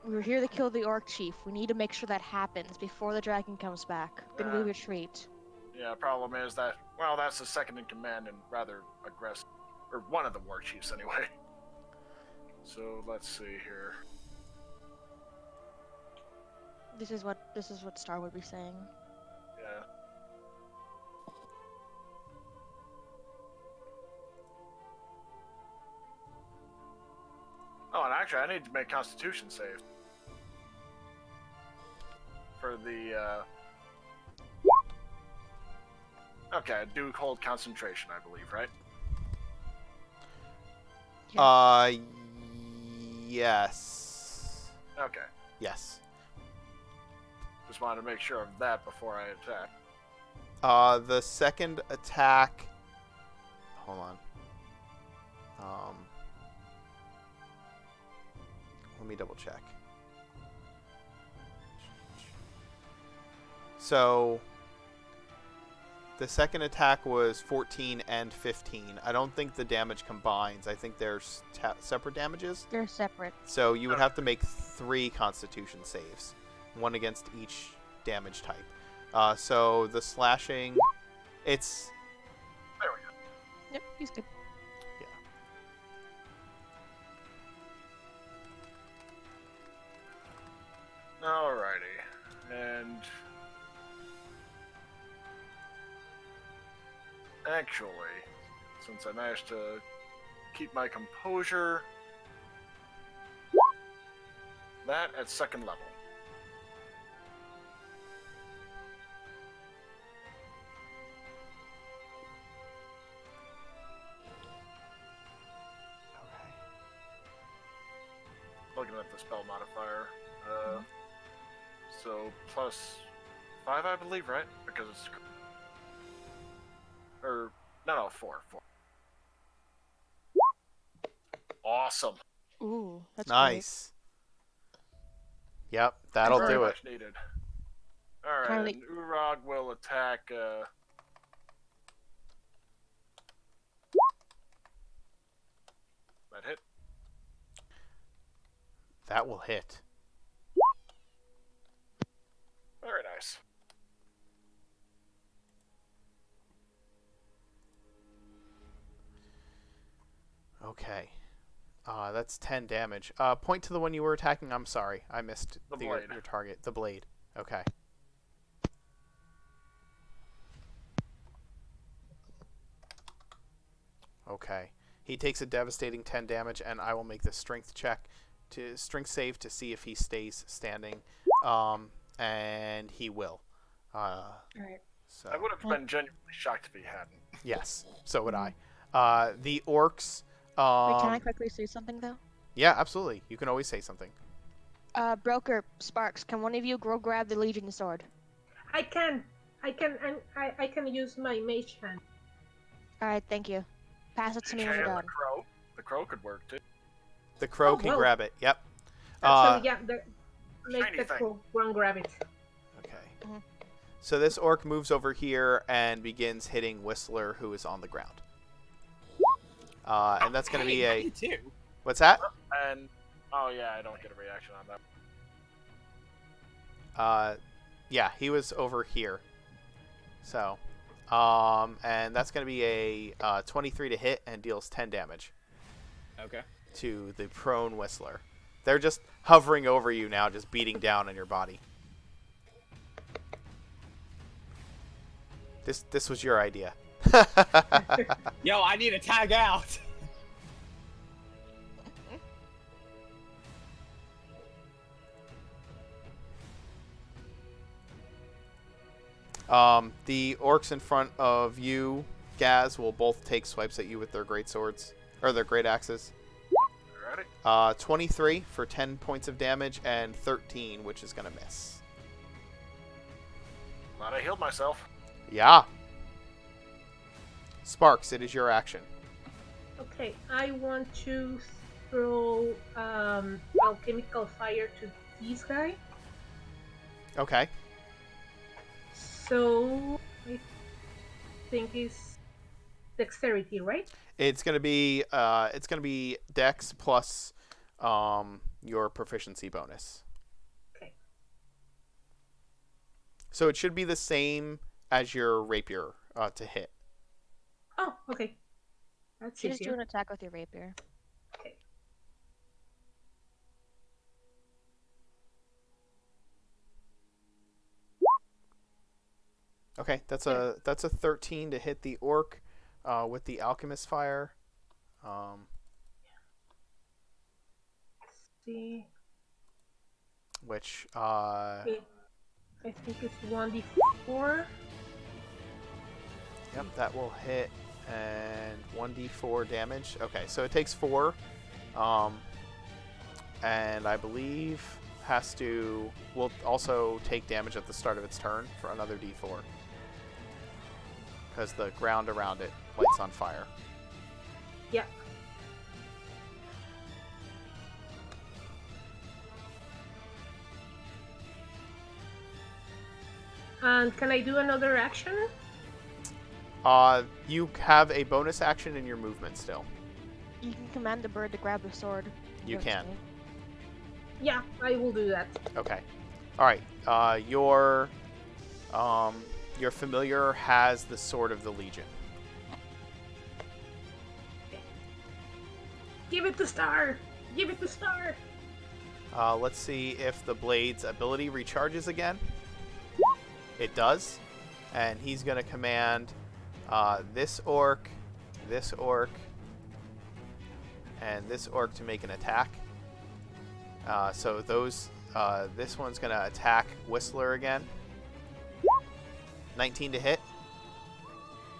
We were here to kill the Orc Chief. We need to make sure that happens before the dragon comes back. Then we retreat. Yeah, problem is that, well, that's the second in command and rather aggressive. Or one of the war chiefs, anyway. So, let's see here. This is what Star would be saying. Yeah. Oh, and actually, I need to make Constitution save. For the, Okay, I do hold concentration, I believe, right? Yes. Okay. Yes. Just wanted to make sure of that before I attack. The second attack... Hold on. Let me double check. So The second attack was 14 and 15. I don't think the damage combines. I think they're separate damages. They're separate. So you would have to make 3 Constitution saves, 1 against each damage type. So the slashing, it's... There we go. Yep, he's good. Alrighty. And... Actually, since I managed to keep my composure, that at second level. Looking at the spell modifier, so plus 5, I believe, right? Because it's... Or, no, 4. Awesome. Ooh, that's Nice. Yep, that'll Very do it. much needed. Alright, Kinda and Urag will attack, that hit. That will hit. Very nice. Okay. That's 10 damage. Point to the one you were attacking. I'm sorry. I missed The blade. your target. The blade. Okay. Okay. He takes a devastating 10 damage, and I will make the strength save to see if he stays standing. And he will. Alright. So. I would have been genuinely shocked if he hadn't. Yes. So would I. The orcs. Wait, can I quickly say something though? Yeah, absolutely. You can always say something. Broker, Sparks, can one of you go grab the Legion sword? I can use my mage hand. Alright, thank you. Pass it to me when you're And done. the crow could work too. The crow Oh, can well. grab it. Yep. Actually, yeah, make shiny the thing. crow run grab it. Okay. Mhm. So this orc moves over here and begins hitting Whistler, who is on the ground. And that's going to be Hey, a... me too. What's that? And oh yeah, I don't get a reaction on that. Yeah, he was over here. So, and that's going to be a 23 to hit and deals 10 damage Okay. to the prone Whistler. They're just hovering over you now, just beating down on your body. This was your idea. Yo, I need to tag out. The orcs in front of you, Gaz, will both take swipes at you with their great swords or their great axes. Alrighty. 23 for 10 points of damage and 13, which is gonna miss. Glad I healed myself. Yeah. Sparks, it is your action. Okay, I want to throw alchemical fire to this guy. Okay. So I think it's dexterity, right? It's gonna be Dex plus your proficiency bonus. Okay. So it should be the same as your rapier to hit. Oh, okay. That's You just do easier. an attack with your rapier. Okay. Okay, that's a 13 to hit the orc with the alchemist fire. See, Which I think it's 1d4. yep, that will hit and 1d4 damage. Okay, so it takes 4, and I believe will also take damage at the start of its turn for another d4 because the ground around it lights on fire. Yeah. And can I do another action? You have a bonus action in your movement still. You can command the bird to grab the sword. You Give it to can. me. Yeah, I will do that. Okay. All right. Your familiar has the Sword of the Legion. Give it the star! Give it the star! Let's see if the blade's ability recharges again. It does. And he's going to command this orc, and this orc to make an attack. So those, this one's going to attack Whistler again. 19 to hit.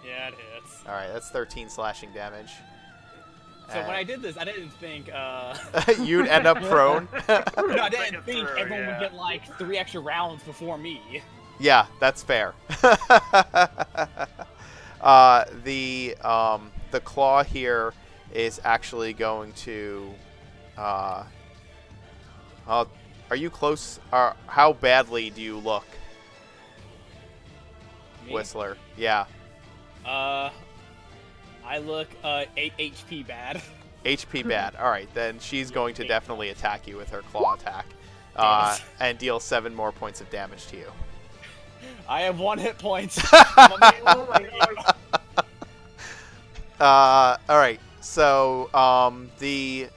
Yeah, it hits. All right, that's 13 slashing damage. So when I did this, I didn't think. You'd end up prone. No, I didn't Think it think through, everyone yeah. would get like 3 extra rounds before me. Yeah, that's fair. The claw here is actually going to. Are you close? How badly do you look, Me? Whistler? Yeah, I look 8 HP bad. HP bad. All right, then she's going to yeah. definitely attack you with her claw attack, Yes. and deal 7 more points of damage to you. I have 1 hit point. Oh my god. All right. So the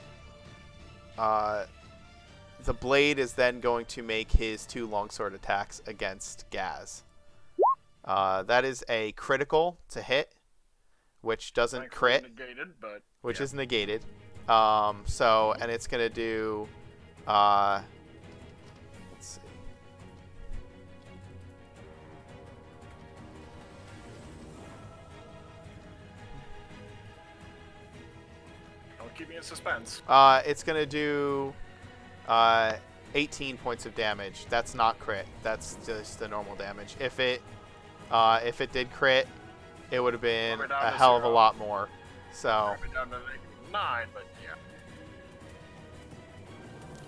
blade is then going to make his 2 longsword attacks against Gaz. That is a critical to hit, which doesn't Thankfully crit, negated, but which yeah. is negated. So and it's gonna do. Let's see. Don't keep me in suspense. It's gonna do 18 points of damage. That's not crit. That's just the normal damage. If it did crit, it would have been We're down a to hell of a 0. lot more. So, We're down to -9, but yeah.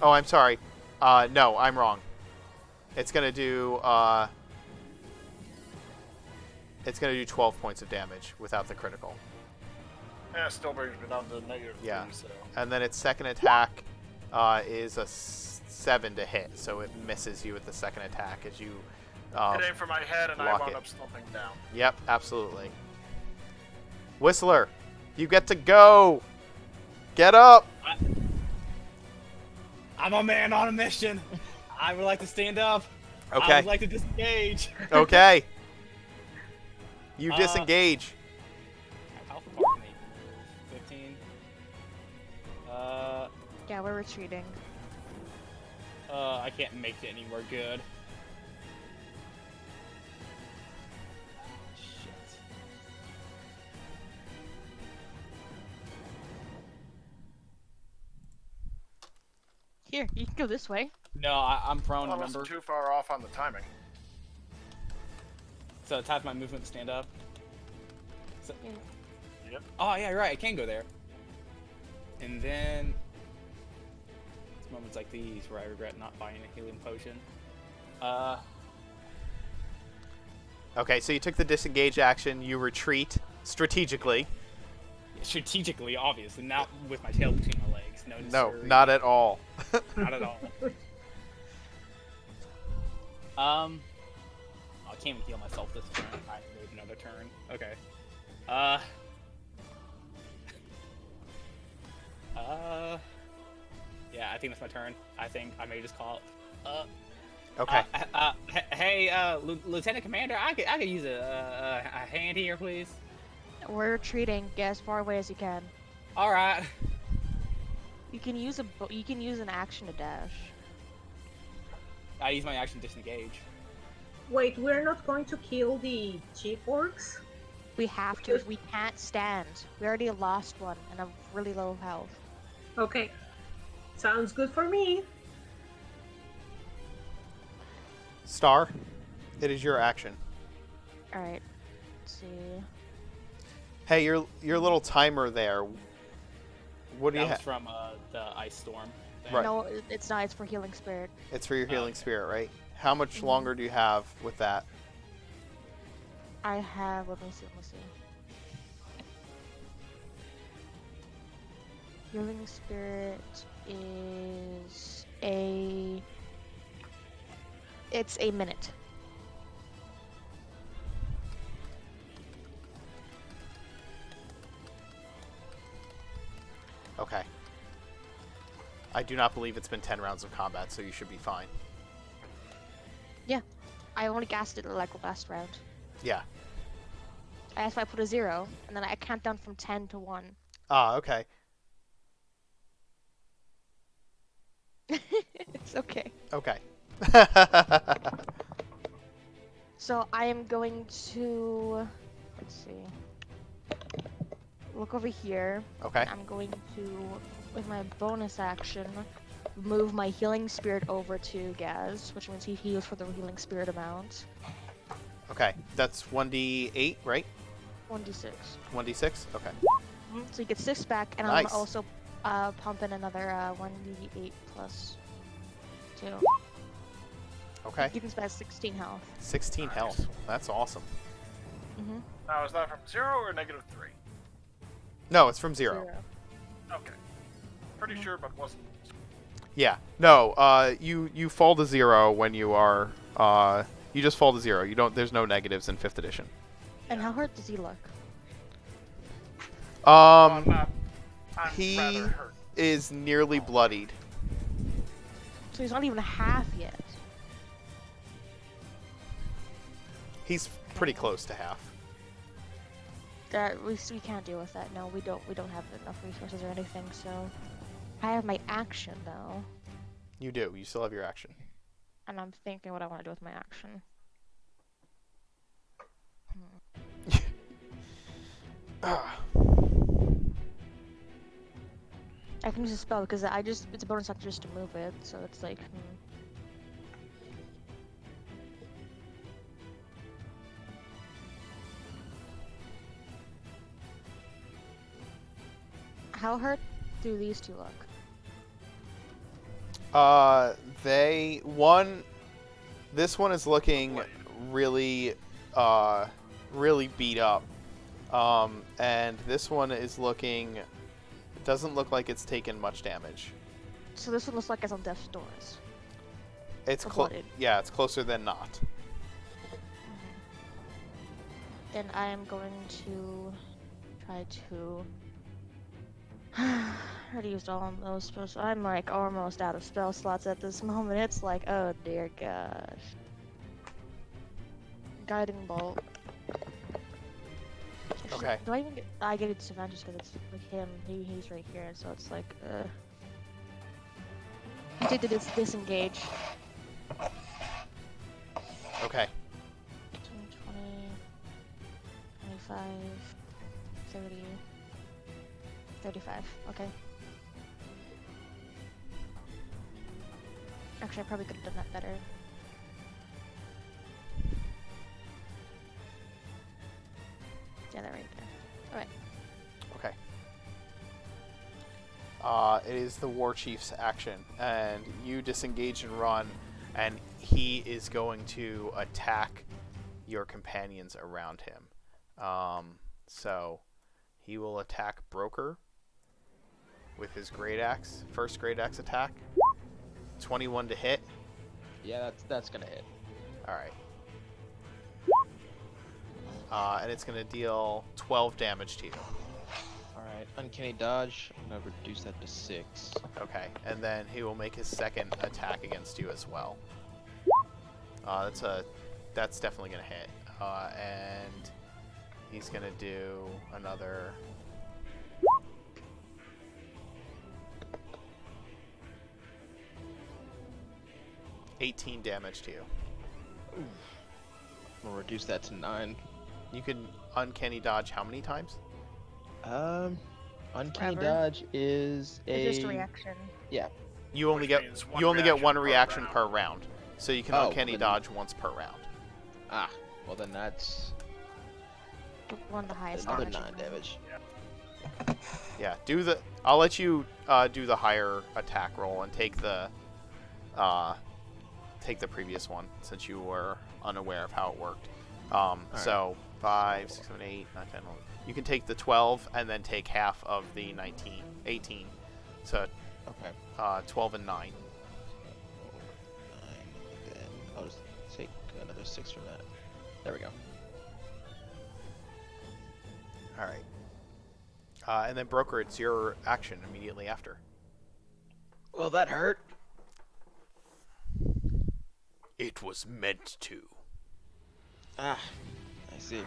oh, I'm sorry. No, I'm wrong. It's gonna do 12 points of damage without the critical. Yeah, still brings me down to -3. Yeah. So And then its second attack is a 7 to hit, so it misses you with the second attack as you. it aimed for my head, and I block wound it. up slumping down. Yep, absolutely. Whistler, you get to go. Get up. I'm a man on a mission. I would like to stand up. I Okay. would like to disengage. Okay. You Uh, disengage. How far from me? 15. Yeah, we're retreating. I can't make it anywhere good. Shit. Here, you can go this way. No, I'm prone, I remember? wasn't too far off on the timing. So it's half my movement to stand up. So, Yep. oh, yeah, right, I can go there. And then... It's moments like these where I regret not buying a healing potion. Okay, so you took the disengage action. You retreat strategically. Strategically, obviously, not with my tail between my legs. No, No, sir. not at all. Not at all. I can't even heal myself this turn. I made another turn. Okay. Yeah, I think that's my turn. I think I may just call it. Okay. Hey, Lieutenant Commander, I could use a hand here, please. We're retreating. Get as far away as you can. All right. You can use an action to dash. I use my action to disengage. Wait, we're not going to kill the chief orcs? We have to. We can't stand. We already lost one and have really low health. Okay. Sounds good for me. Star, it is your action. All right. Let's see. Hey, your little timer there. What do you That was have? from the ice storm. thing. Right. No, it's not. It's for healing spirit. It's for your healing Okay. spirit, right? How much longer do you have with that? I have. Let me see. Healing Spirit is a. It's a minute. Okay. I do not believe it's been 10 rounds of combat, so you should be fine. Yeah. I only gassed it like last round. Yeah. That's why I put a 0, and then I count down from 10 to 1. Ah, okay. It's okay. Okay. So I am going to, let's see, look over here. Okay. I'm going to, with my bonus action, move my healing spirit over to Gaz, which means he heals for the healing spirit amount. Okay. That's 1d8, right? 1d6. 1d6? Okay. So you get 6 back, and Nice. I'm also pump in another 1d8 plus 2. Okay. You can spend 16 health. 16 health. That's awesome. Mm-hmm. Now, is that from 0 or -3? No, it's from 0. Okay. Pretty sure, but wasn't. Yeah. No, you fall to 0 when you are, you just fall to 0. You don't, there's no negatives in 5th edition. And how hurt does he look? I'm He rather hurt. is nearly bloodied. So he's not even half yet. He's pretty close to half. That we can't deal with that. No, we don't have enough resources or anything. So I have my action though, You do. You still have your action. and I'm thinking what I want to do with my action. I can use a spell because it's a bonus action just to move it, so it's like. How hurt do these two look? This one is looking really, really beat up. And this one is looking, it doesn't look like it's taken much damage. So this one looks like it's on death's doors. It's blooded. Yeah, it's closer than not. Then I am going to try to. I already used all of those spells. I'm like almost out of spell slots at this moment. It's like, oh dear gosh. Guiding bolt. Okay. Do I even get? I get it disadvantage because it's like him. He's right here, so it's like, He did disengage. Okay. 20, 25, 30, 35. Okay. Actually, I probably could have done that better. Yeah, that right there. Alright. Okay. It is the war chief's action, and you disengage and run, and he is going to attack your companions around him. So he will attack Broker with his great axe. First great axe attack. 21 to hit. Yeah, that's gonna hit. All right. And it's going to deal 12 damage to you. Alright, uncanny dodge. I'm gonna reduce that to 6. Okay, and then he will make his second attack against you as well. That's definitely gonna hit. And he's gonna do another. $18 damage to you. I'm gonna reduce that to 9. You can uncanny dodge how many times? Uncanny Forever. dodge is It's just a reaction. Yeah. You only Which get means one per reaction round. per round. So you can Oh, uncanny then- dodge once per round. Ah, well then that's One of the highest another damage. 9 damage. Yeah, I'll let you do the higher attack roll and take the previous one since you were unaware of how it worked. So 5, 6, 7, 8, 9, 10, 11. You can take the 12 and then take half of the 19, 18. So Okay. 12 and 9. 9, then I'll just take another 6 from that. There we go. All right. And then Broker, it's your action immediately after. Well, that hurt. It was meant to. Ah, I see.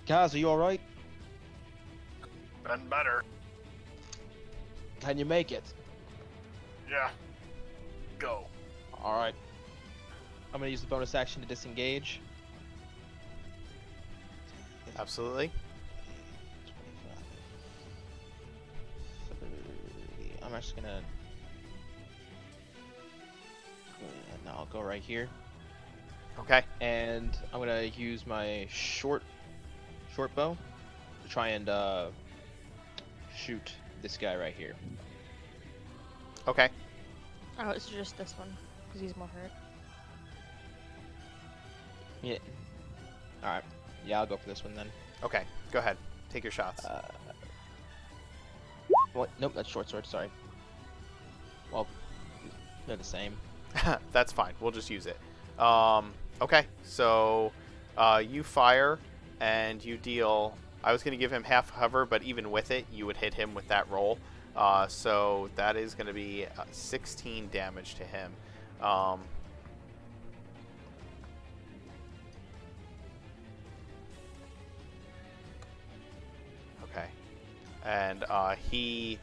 Guys, are you alright? Been better. Can you make it? Yeah. Go. Alright. I'm gonna use the bonus action to disengage. Absolutely. 25, 30. I'm actually gonna. No, I'll go right here. Okay. And I'm gonna use my short bow to try and shoot this guy right here. Okay. Oh, it's just this one, because he's more hurt. Yeah. Alright. Yeah, I'll go for this one then. Okay. Go ahead. Take your shots. What? Nope, that's short sword, sorry. Well, they're the same. That's fine. We'll just use it. Okay. So you fire and you deal. I was going to give him half cover, but even with it, you would hit him with that roll. So that is going to be 16 damage to him. Okay. And he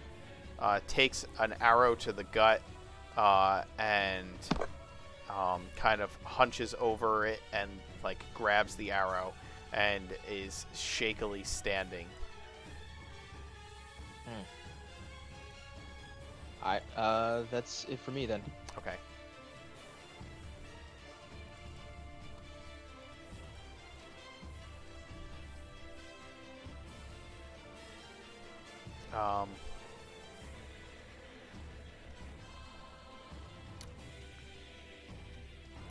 takes an arrow to the gut and kind of hunches over it and like grabs the arrow and is shakily standing. Alright, that's it for me then. Okay.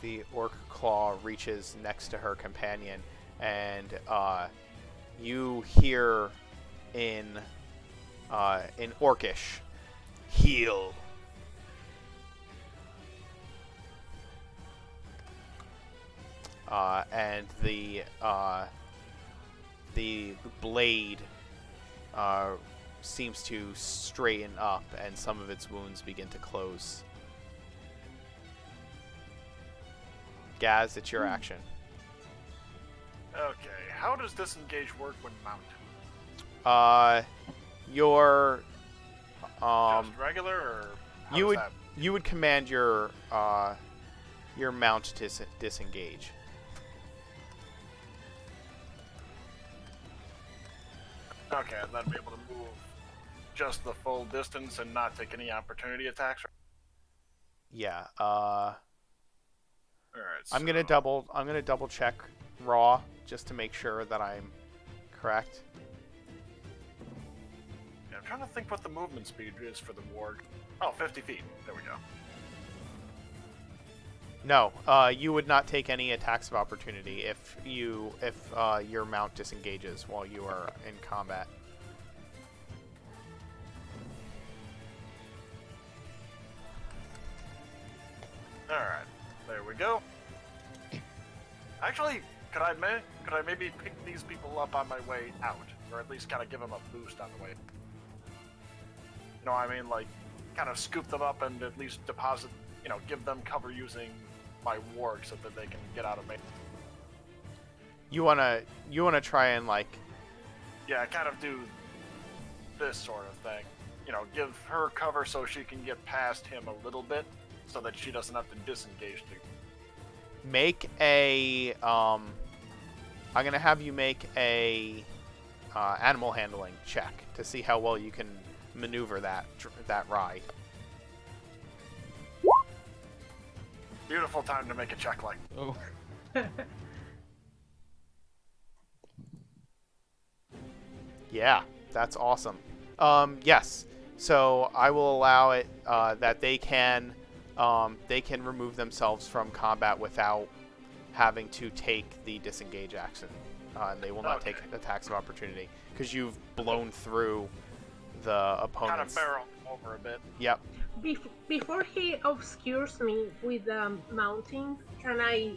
The orc claw reaches next to her companion, and you hear in Orcish, "Heal." And the blade seems to straighten up, and some of its wounds begin to close. Gaz, it's your action. Okay, how does disengage work when mounted? Your Just regular, or how you does would that... you would command your mount to disengage. Okay, and then be able to move just the full distance and not take any opportunity attacks. Yeah. All right. I'm gonna double check raw just to make sure that I'm correct. Yeah, I'm trying to think what the movement speed is for the warg. Oh, 50 feet. There we go. No, you would not take any attacks of opportunity if your mount disengages while you are in combat. All right. There we go. Actually, could I maybe pick these people up on my way out, or at least kind of give them a boost on the way? You know what I mean? Like, kind of scoop them up and at least deposit, give them cover using my warg so that they can get out of me. You wanna try and like. Yeah, kind of do this sort of thing. Give her cover so she can get past him a little bit, so that she doesn't have to disengage to. Make a I'm gonna have you make a animal handling check to see how well you can maneuver that ride. Beautiful time to make a check like. Oh. Yeah, that's awesome. Yes. So I will allow it that they can remove themselves from combat without having to take the disengage action. And they will not take Okay. attacks of opportunity because you've blown through the Kind of opponent's. barrel over a bit. Yep. Before he obscures me with mounting, can I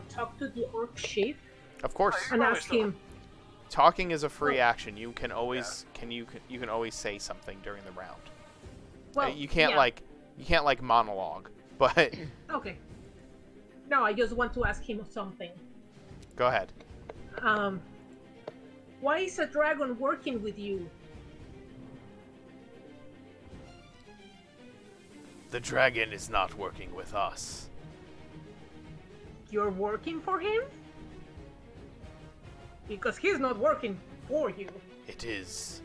talk to the orc chief Of course. Right. and Probably ask still- him? Talking is a free Well- action. You can always you can always say something during the round. Well, You can't yeah. monologue, but Okay. No, I just want to ask him something. go ahead. Why is a dragon working with you? The dragon is not working with us. You're working for him? Because he's not working for you. It is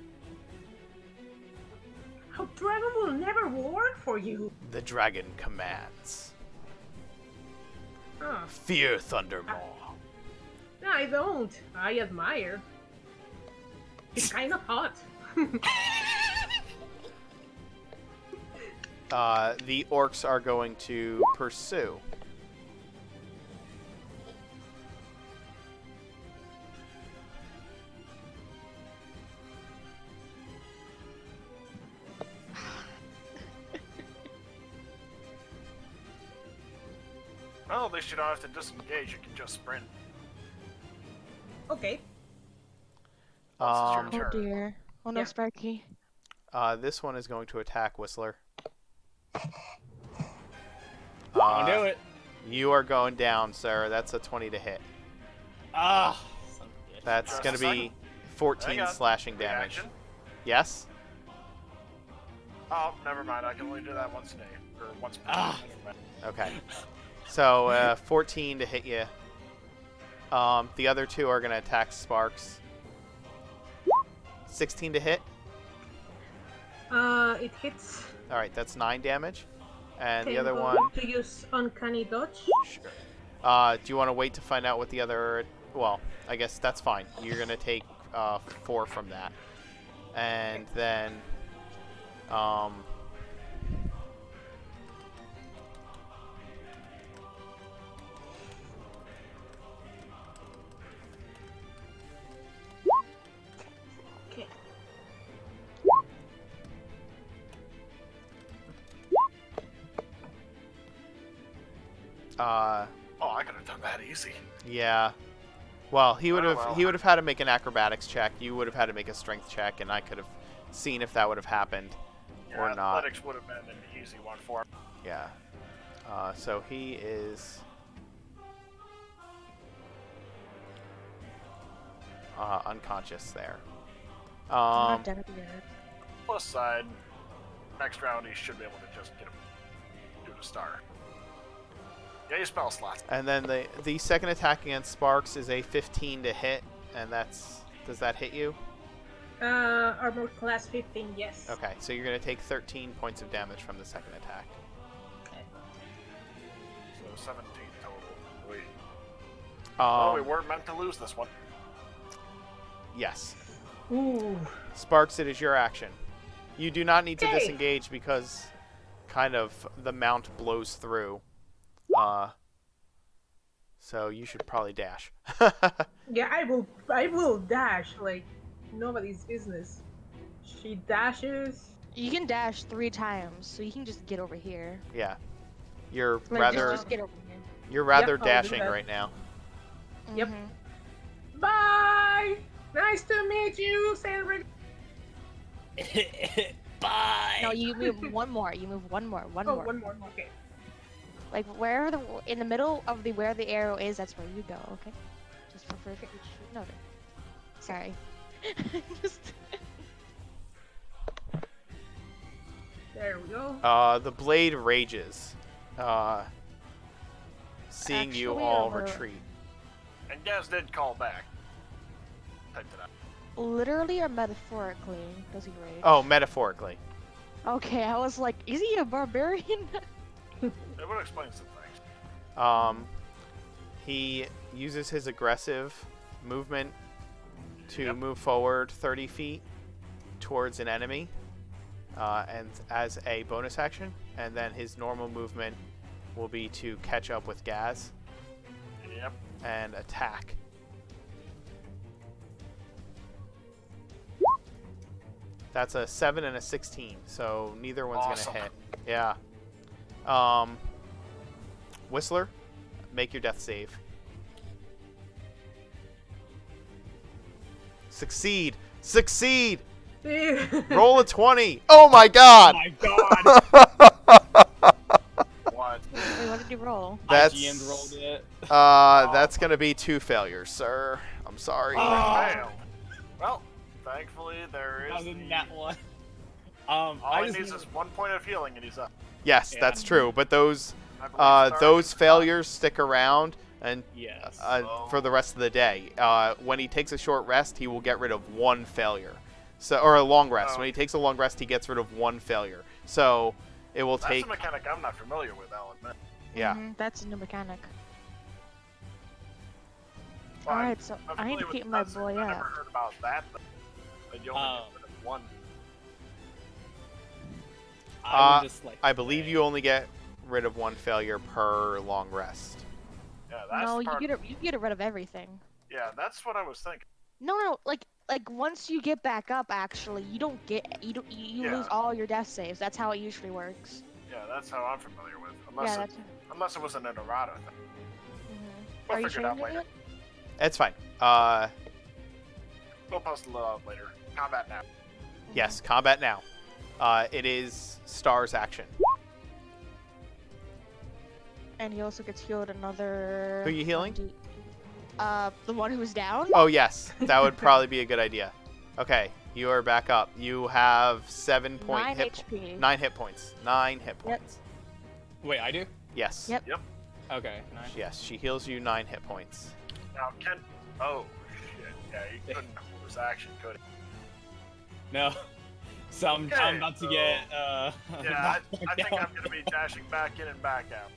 A dragon will never work for you. the dragon commands. Ah, Fear Thundermaw. I don't. I admire. He's kind of hot. The orcs are going to pursue. Well, at least you don't have to disengage. You can just sprint. Okay. Once Um, it's your Oh turn. dear. Oh no, Yeah. Sparky. This one is going to attack Whistler. Don't do it. You are going down, sir. That's a 20 to hit. Ah. Son of a bitch. That's Just going a to be second. 14 Hang on. slashing damage. Reaction. Yes? Oh, never mind. I can only do that once a day. Or once per Ah. Never mind. Okay. So, 14 to hit you. The other two are going to attack Sparks. 16 to hit. It hits. All right, that's 9 damage. And the Can other go one... to use uncanny dodge. Sure. Do you want to wait to find out what the other... Well, I guess that's fine. You're going to take 4 from that. And then... Okay. Oh, I could have done that easy. Yeah. Well, he would Oh, have well. he would have had to make an acrobatics check. You would have had to make a strength check, and I could have seen if that would have happened Yeah, or not. athletics would have been an easy one for him. Yeah. So he is unconscious there. I'm not dead yet. Plus side, next round he should be able to just get him, do the star. Yeah, you spell slots. And then the second attack against Sparks is a 15 to hit, and does that hit you? Armor class 15, yes. Okay, so you're gonna take 13 points of damage from the second attack. So 17 total. Well, we Um, weren't meant to lose this one. yes. Ooh. Sparks, it is your action. You do not need to Okay. disengage because kind of the mount blows through. So you should probably dash. Yeah, I will dash like nobody's business. She dashes. You can dash 3 times, so you can just get over here. Yeah. You're Like, rather just get over here. you're rather Yep, I'll do dashing that. right now. Yep. Mhm. Bye! Nice to meet you, Sandra. Bye. No, you move one more. You move one more. One Oh, more. one more. Okay. Like where in the middle of where the arrow is, that's where you go. Okay. Just for further noted. Sorry. Just. There we go. The blade rages. Seeing you Actually, all I'm a- retreat. And Gaz did call back. Typed it out. Literally or metaphorically does he rage? Oh, metaphorically. Okay, I was like, is he a barbarian? It would explain some things. He uses his aggressive movement to Yep. move forward 30 feet towards an enemy, and as a bonus action, and then his normal movement will be to catch up with Gaz. Yep. and attack. That's a 7 and a 16, so neither one's Awesome. gonna hit. Yeah. Whistler, make your death save. Succeed! Succeed! Roll a 20! Oh my Oh god! my god! What? Wait, what did you roll? That's My GM rolled it. that's gonna be 2 failures, sir. I'm sorry. Oh. Failed. Well, thankfully there is. Other The, than that one. all I he just needs is 1 point of healing, and he's up. Yes, Yeah. that's true. But those I believe Star those is up. failures stick around and Yes. for the rest of the day. When he takes a short rest, he will get rid of 1 failure. So, or a long rest. Oh. When he takes a long rest, he gets rid of 1 failure. So it will That's take. a mechanic I'm not familiar with, I'll admit. Yeah. That's a new mechanic. Well, I'm- Alright, so I'm I need to familiar with keep the my concept. boy I never up. heard about that, but you only Oh. get rid of 1. I would just like. I believe you only get rid of 1 failure per long rest. Yeah, that's No, part. you get rid of everything. Yeah, that's what I was thinking. No, like once you get back up, actually, you don't get you Yeah. lose all your death saves. That's how it usually works. Yeah, that's how I'm familiar with. Yeah, Unless it was an errata thing. Mhm. We'll Are you figure it out changing later. it? It's fine. We'll post it up later. Combat now. Yes, combat now. It is Star's action. And he also gets healed another. Who you healing? The one who's down. Oh yes, that would probably be a good idea. Okay, you are back up. You have 7 point 9 hit HP. 9 hit points. 9 hit points. Wait, I do? Yes. Yep. Okay. Nice. Yes, she heals you 9 hit points. Now, Oh, shit. Yeah, he couldn't hold his action, could he? No. So I'm Okay, about to so- get. Yeah, I think down. I'm gonna be dashing back in and back out.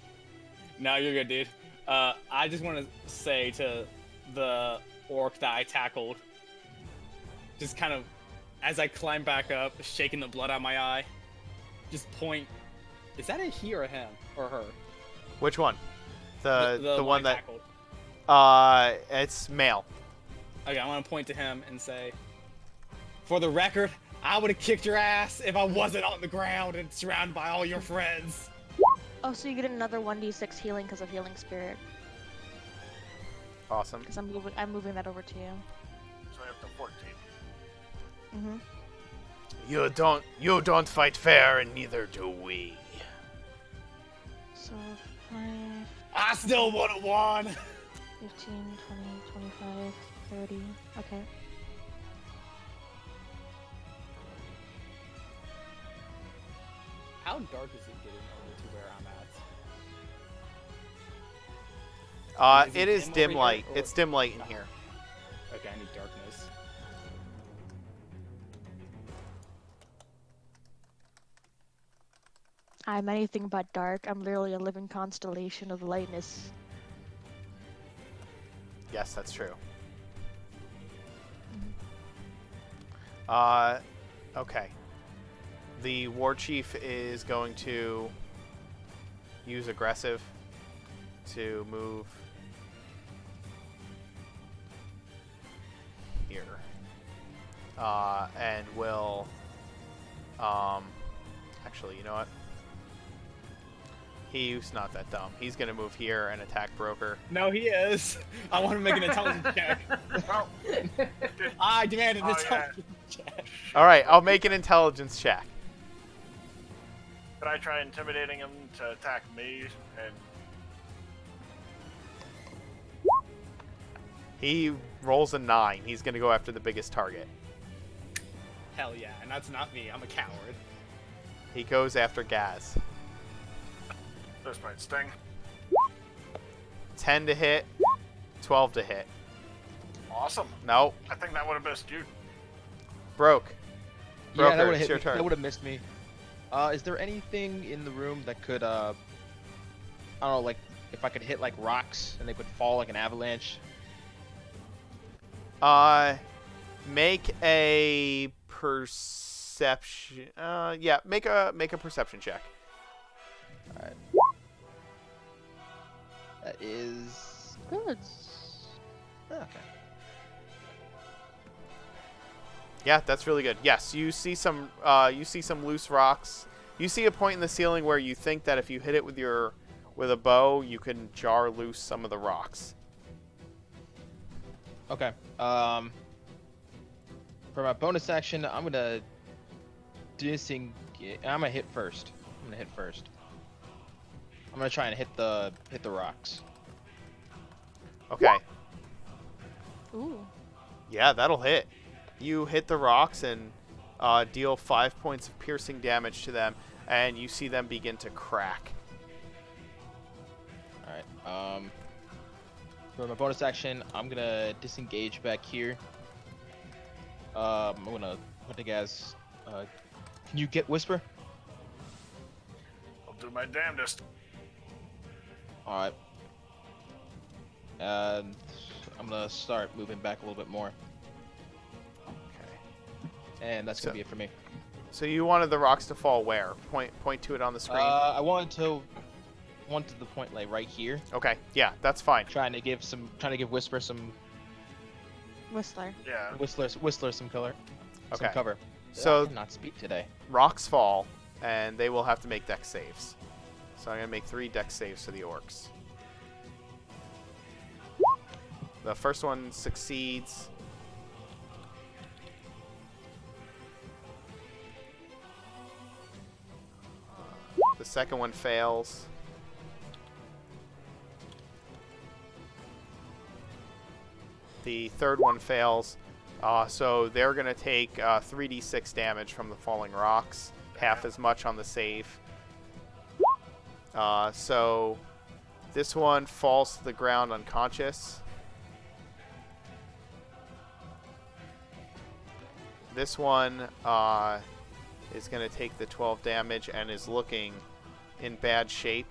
No, you're good, dude. I just want to say to the orc that I tackled, just kind of, as I climb back up, shaking the blood out of my eye, just point. Is that a he or a him or her? Which one? The one I that tackled. it's male. Okay, I want to point to him and say, for the record, I would have kicked your ass if I wasn't on the ground and surrounded by all your friends. Oh, so you get another 1d6 healing because of healing spirit. Awesome. Because I'm moving that over to you. So I have to 14. Mhm. You don't fight fair, and neither do we. So 5, I still would have won. 15, 20, 25, 30. Okay. How dark is it getting over to where I'm at? Is it It is dim dim over here, light. or- It's dim light in here. Okay, I need darkness. I'm anything but dark. I'm literally a living constellation of lightness. Yes, that's true. Okay. The war chief is going to use aggressive to move here. And will actually, you know what? He's not that dumb. He's gonna move here and attack Broker. No, he is. I want to make an intelligence check. Oh, I demand an Oh, yeah. intelligence check. All right, I'll make an intelligence check. could I try intimidating him to attack me? And He rolls a 9. He's gonna go after the biggest target. Hell yeah, and that's not me. I'm a coward. He goes after Gaz. this might sting. 10 to hit, 12 to hit. Awesome. Nope. I think that would have missed you. Broke. Yeah, Broker, that would it's have your hit me. turn. That would have missed me. Is there anything in the room that could, I don't know, like if I could hit like rocks and they could fall like an avalanche? Make a perception. Yeah, make a perception check. Alright. That is Good. Okay. Yeah, that's really good. Yes, you see some loose rocks. You see a point in the ceiling where you think that if you hit it with a bow, you can jar loose some of the rocks. Okay. For my bonus action, I'm gonna I'm gonna hit first. I'm gonna try and hit the rocks. Okay. Ooh. Yeah, that'll hit. You hit the rocks and deal 5 points of piercing damage to them, and you see them begin to crack. All right. For my bonus action, I'm gonna disengage back here. I'm gonna put the guys. Can you get whisper? I'll do my damnedest. All right. And I'm gonna start moving back a little bit more, Okay. and that's So- gonna be it for me. So you wanted the rocks to fall where? Point to it on the screen. I wanted the point like right here, Okay. Yeah, that's fine. trying to give Whisper some Whistler. Yeah. Whistler some color, Okay. some cover. So- I cannot speak today. Rocks fall, and they will have to make dex saves. So I'm gonna make 3 dex saves for the orcs. The first one succeeds. The second one fails. The third one fails. So they're going to take 3d6 damage from the falling rocks, half as much on the save. So this one falls to the ground unconscious. This one is going to take the 12 damage and is looking in bad shape.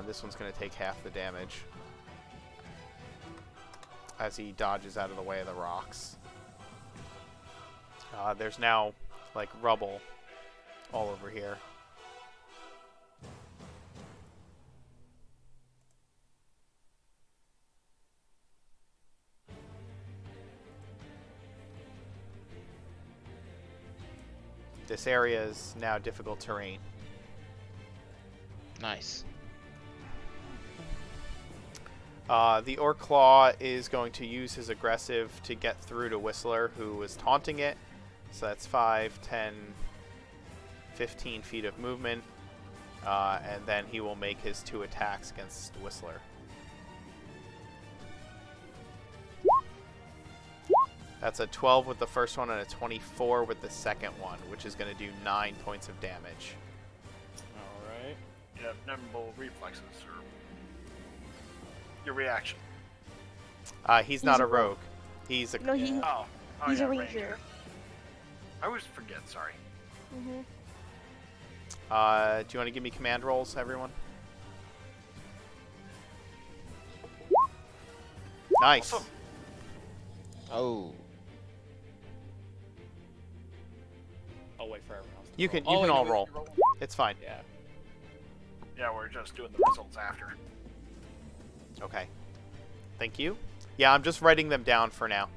This one's going to take half the damage as he dodges out of the way of the rocks. There's now, like, rubble all over here. This area is now difficult terrain. Nice. The Orc Claw is going to use his aggressive to get through to Whistler, who is taunting it. So that's 5, 10, 15 feet of movement. And then he will make his 2 attacks against Whistler. That's a 12 with the first one and a 24 with the second one, which is going to do 9 points of damage. All right. You have nimble reflexes, or your reaction. He's not a rogue. He's a... No, Oh, he's yeah, a ranger. I always forget. Sorry. Mm-hmm. Do you want to give me command rolls, everyone? Nice. Awesome. Oh. I'll wait for everyone else. To You roll. can Oh, wait, all no, roll. you roll? It's fine. Yeah. Yeah, we're just doing the results after. Okay. Thank you. Yeah, I'm just writing them down for now.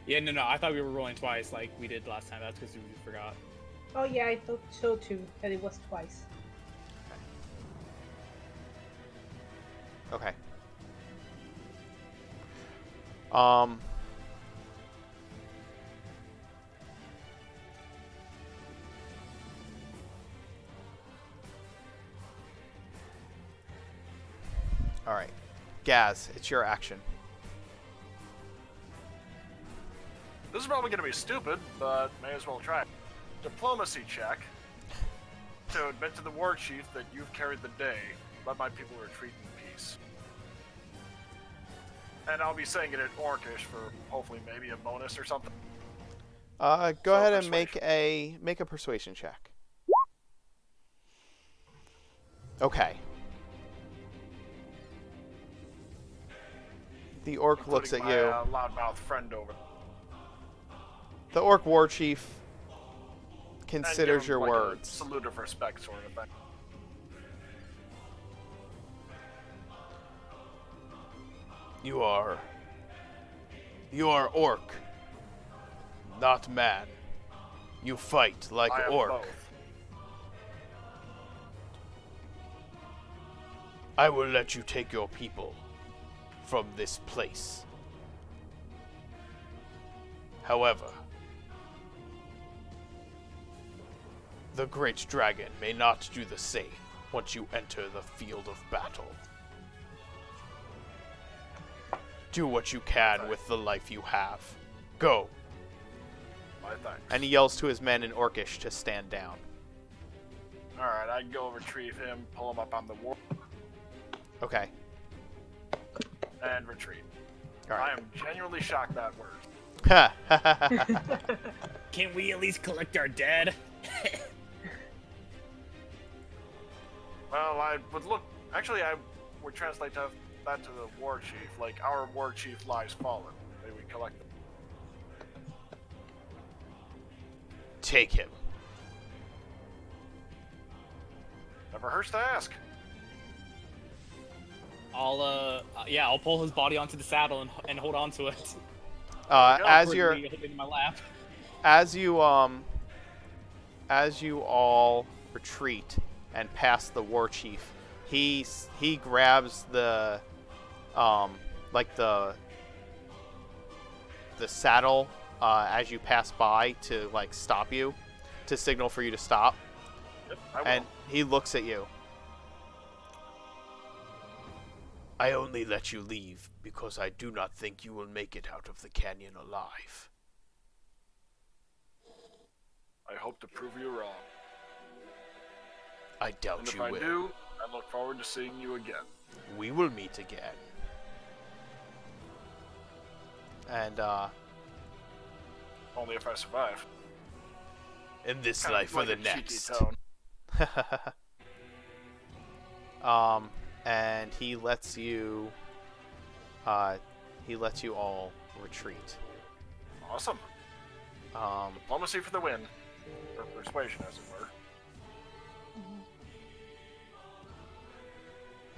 Yeah, no, I thought we were rolling twice like we did last time. That's because we forgot. Oh yeah, I thought so too, that it was twice. Okay. All right. Gaz, it's your action. This is probably going to be stupid, but may as well try. Diplomacy check to admit to the war chief that you've carried the day. Let my people retreat in peace. And I'll be saying it in Orcish for hopefully maybe a bonus or something. Go So ahead and persuasion. make a persuasion check. Okay. The orc looks at Including you. my loudmouth friend over there. The orc war chief And considers give him, your like, a words. salute of respect sort of thing. You are orc, not man. You fight like I am orc. both. I will let you take your people from this place. However, the great dragon may not do the same once you enter the field of battle. Do what you can with the life you have. Go. My thanks. And he yells to his men in Orcish to stand down. Alright, I go retrieve him, pull him up on the wall, Okay. and retreat. I Alright. am genuinely shocked that worked. Can we at least collect our dead? Well, I would look. Actually, I would translate that to the war chief. Like, our war chief lies fallen. Maybe we collect them. Take him. Never hurts to ask. I'll pull his body onto the saddle and hold on to it. As Awkwardly, you're hold it in my lap. as you all retreat and pass the war chief, he grabs the the saddle as you pass by to stop you, to signal for you to stop. Yep, I will. And he looks at you. I only let you leave because I do not think you will make it out of the canyon alive. I hope to prove you wrong. I And doubt if you I will. do, I look forward to seeing you again. We will meet again. And Only if I survive. in this Kind of life or like the a cheeky next. tone. And he lets you all retreat. Awesome. Diplomacy for the win. Or persuasion, as it were.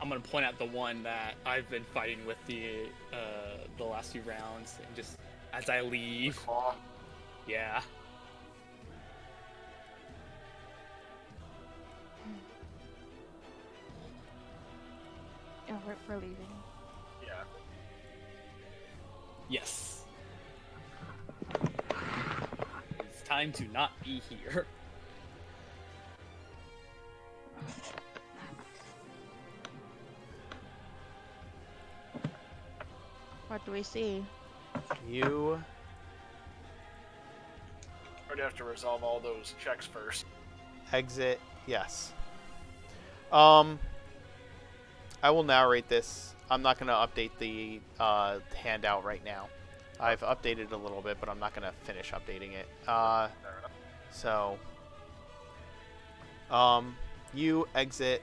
I'm gonna point out the one that I've been fighting with the last few rounds, and just as I leave, Claw. yeah. Oh, we're leaving. Yeah. Yes. It's time to not be here. What do we see? You We'd have to resolve all those checks first. exit. Yes. I will narrate this. I'm not going to update the handout right now. I've updated a little bit, but I'm not going to finish updating it. Fair enough. So, you exit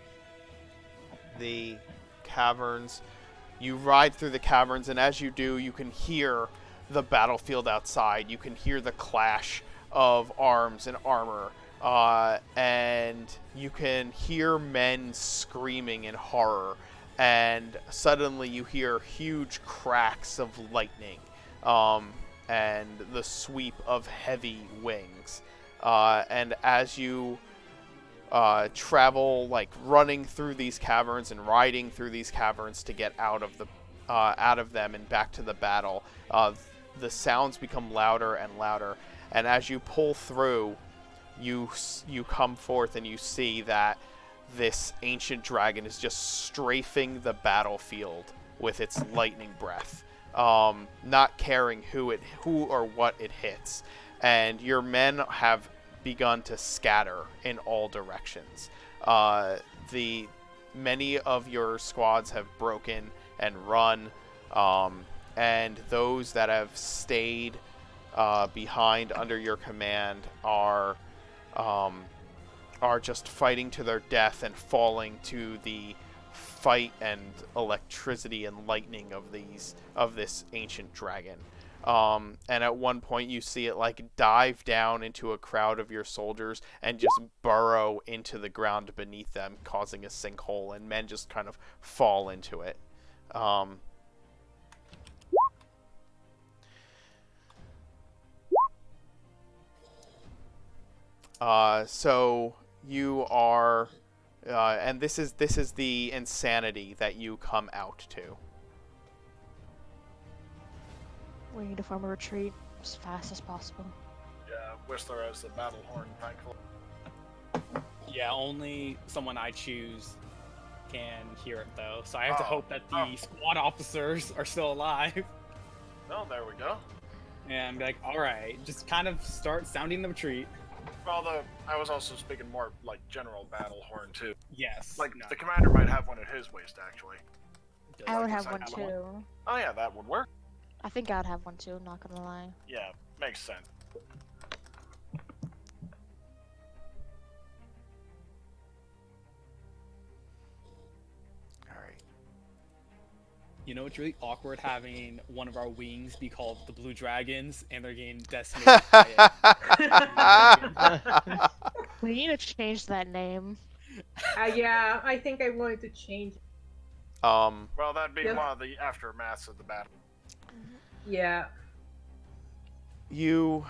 the caverns. You ride through the caverns, and as you do, you can hear the battlefield outside. You can hear the clash of arms and armor, and you can hear men screaming in horror. And suddenly you hear huge cracks of lightning, and the sweep of heavy wings. And as you travel, running through these caverns and riding through these caverns to get out of them and back to the battle, the sounds become louder and louder. And as you pull through, you come forth and you see that this ancient dragon is just strafing the battlefield with its lightning breath, not caring who or what it hits. And your men have begun to scatter in all directions. Many of your squads have broken and run, and those that have stayed behind under your command are just fighting to their death and falling to the fight and electricity and lightning of this ancient dragon. And at one point you see it dive down into a crowd of your soldiers and just burrow into the ground beneath them, causing a sinkhole, and men just kind of fall into it. So you are, and this is the insanity that you come out to. We need to form a retreat as fast as possible. Yeah, Whistler has the battle horn, thankfully. Yeah, only someone I choose can hear it though. So I have to hope that the squad officers are still alive. Well, there we go. And be like, all right, just kind of start sounding the retreat. Although I was also speaking more like general battle horn too. Yes. Like no. the commander might have one at his waist actually. I would Like have a one second too. Oh yeah, that would work. I think I would have one too, not gonna lie. Yeah, makes sense. All right. You know, it's really awkward having one of our wings be called the Blue Dragons, and they're getting decimated by it. We need to change that name. Yeah, I think I'm going to change. Um. Well, that'd be Yep. one of the aftermaths of the battle. Yeah. You.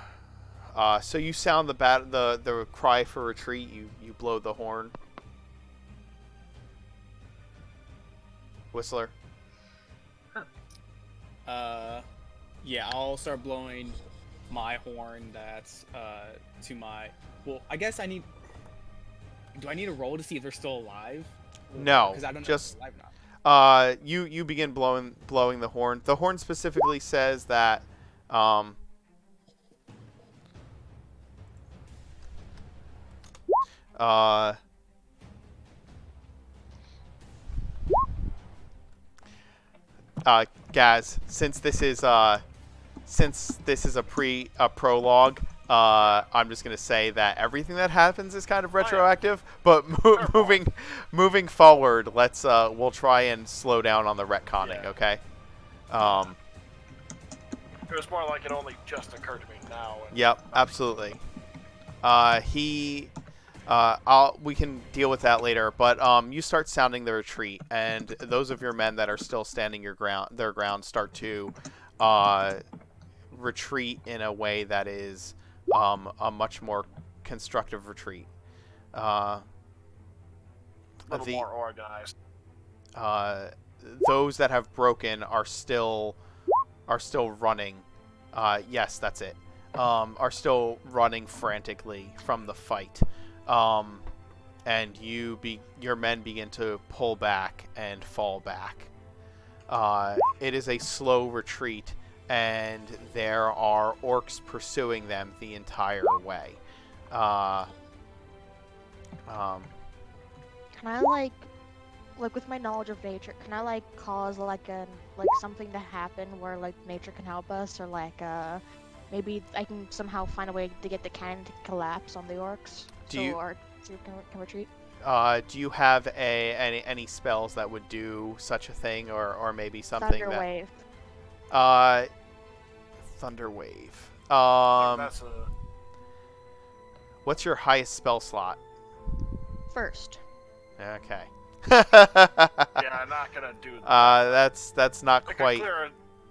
So you sound the the cry for retreat. You blow the horn. Whistler. Yeah, I'll start blowing my horn. That's to my. Well, I guess I need. Do I need a roll to see if they're still alive? No, because I don't know just if they're alive or not. you begin blowing the horn. The horn specifically says that Gaz, since this is a prologue, I'm just gonna say that everything that happens is kind of retroactive. But moving forward, let's we'll try and slow down on the retconning. Yeah. Okay. It was more like it only just occurred to me now. And Yep, absolutely. We can deal with that later, but you start sounding the retreat, and those of your men that are still standing their ground start to retreat in a way that is a much more constructive retreat. a little more organized. Those that have broken are still running. Yes, that's it. Are still running frantically from the fight. And your men begin to pull back and fall back. It is a slow retreat, and there are orcs pursuing them the entire way. Can I like with my knowledge of nature, can I cause something to happen where nature can help us, or maybe I can somehow find a way to get the cannon to collapse on the orcs so can retreat? Do you have any spells that would do such a thing, or maybe something Thunder wave. Thunder wave. That's a What's your highest spell slot? First. Okay. yeah, I'm not gonna do that. That's not It quite.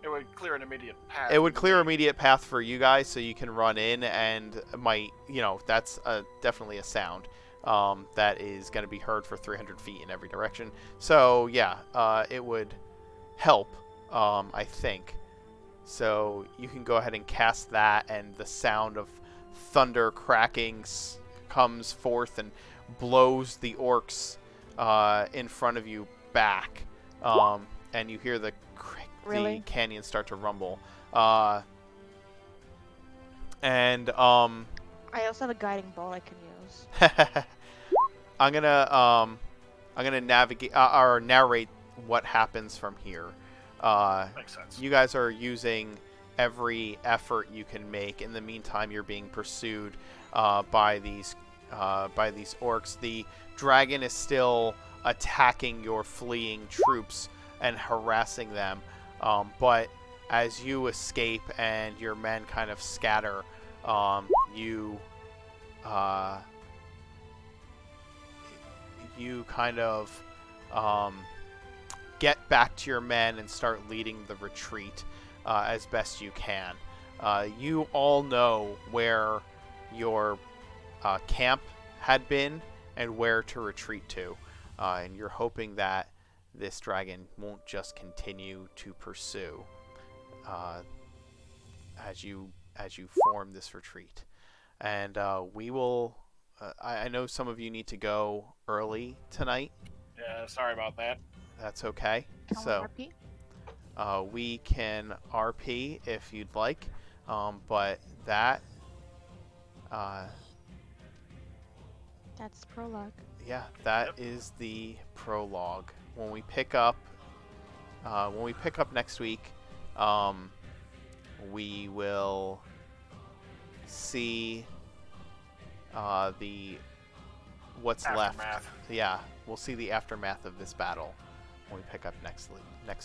It would clear an immediate path. It would clear immediate path for you guys, so you can run in, and that's definitely a sound that is going to be heard for 300 feet in every direction. So yeah, it would help, I think. So you can go ahead and cast that, and the sound of thunder cracking comes forth and blows the orcs in front of you back, and you hear the canyon start to rumble. I also have a guiding bolt I can use. I'm gonna navigate or narrate what happens from here. Makes sense. You guys are using every effort you can make. In the meantime, you're being pursued by these orcs. The dragon is still attacking your fleeing troops and harassing them. But as you escape and your men kind of scatter, you kind of get back to your men and start leading the retreat as best you can. You all know where your camp had been and where to retreat to. And you're hoping that this dragon won't just continue to pursue as you form this retreat. And we will. I know some of you need to go early tonight. Yeah, sorry about that. That's okay. Can we So RP? we can RP if you'd like, but that. That's prologue. Yeah, that is the prologue. When we pick up next week, we will see the what's left. Aftermath. Yeah, we'll see the aftermath of this battle when we pick up next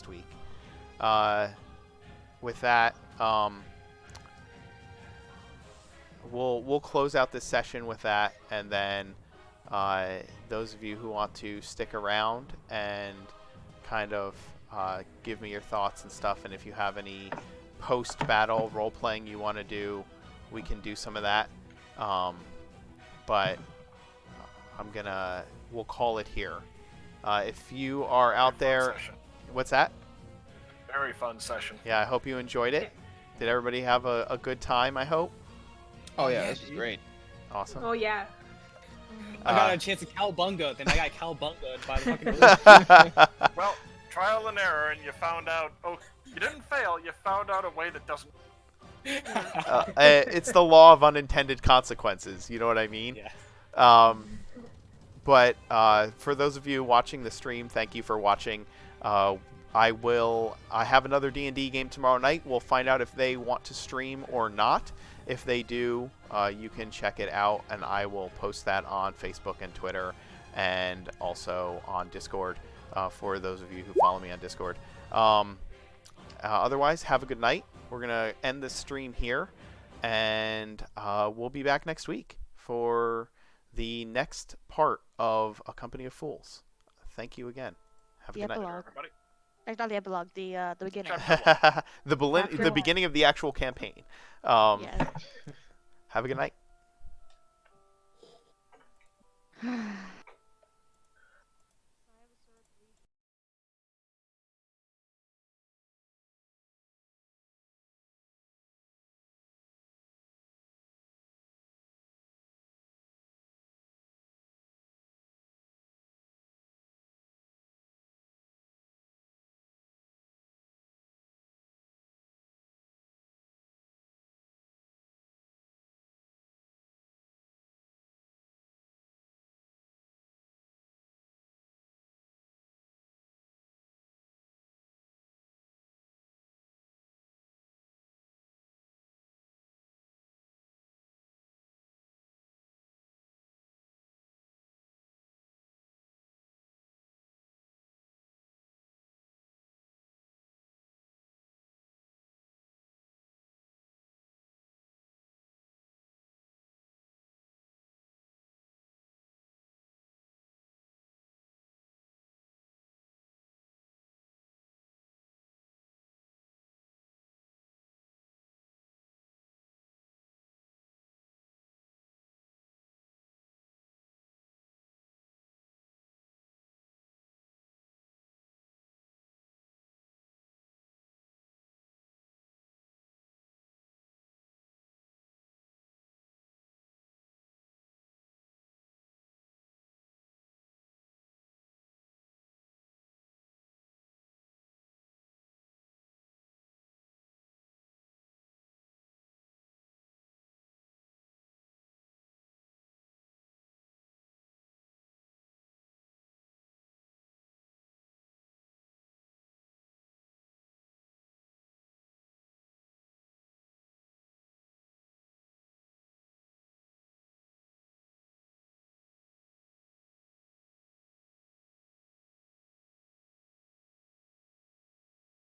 week. With that, we'll close out this session with that, and then those of you who want to stick around and kind of give me your thoughts and stuff, and if you have any post-battle role-playing you want to do, we can do some of that. But we'll call it here. If you are out there, Session. what's that? Very fun session. Yeah, I hope you enjoyed it. Did everybody have a good time, I hope? Oh yeah, this is great. Awesome. Oh yeah. I got a chance to cowbunga, then I got cowbunga by the fucking Well, trial and error, and you found out. Oh, you didn't fail. You found out a way that doesn't. It's the law of unintended consequences. You know what I mean? Yeah. But for those of you watching the stream, thank you for watching. I have another D&D game tomorrow night. We'll find out if they want to stream or not. If they do, you can check it out, and I will post that on Facebook and Twitter, and also on Discord for those of you who follow me on Discord. Otherwise, have a good night. We're going to end this stream here, and we'll be back next week for the next part of A Company of Fools. Thank you again. Have a The good night. epilogue. Everybody. Not the epilogue, the beginning. The beginning of the actual campaign. Yeah. Have a good night.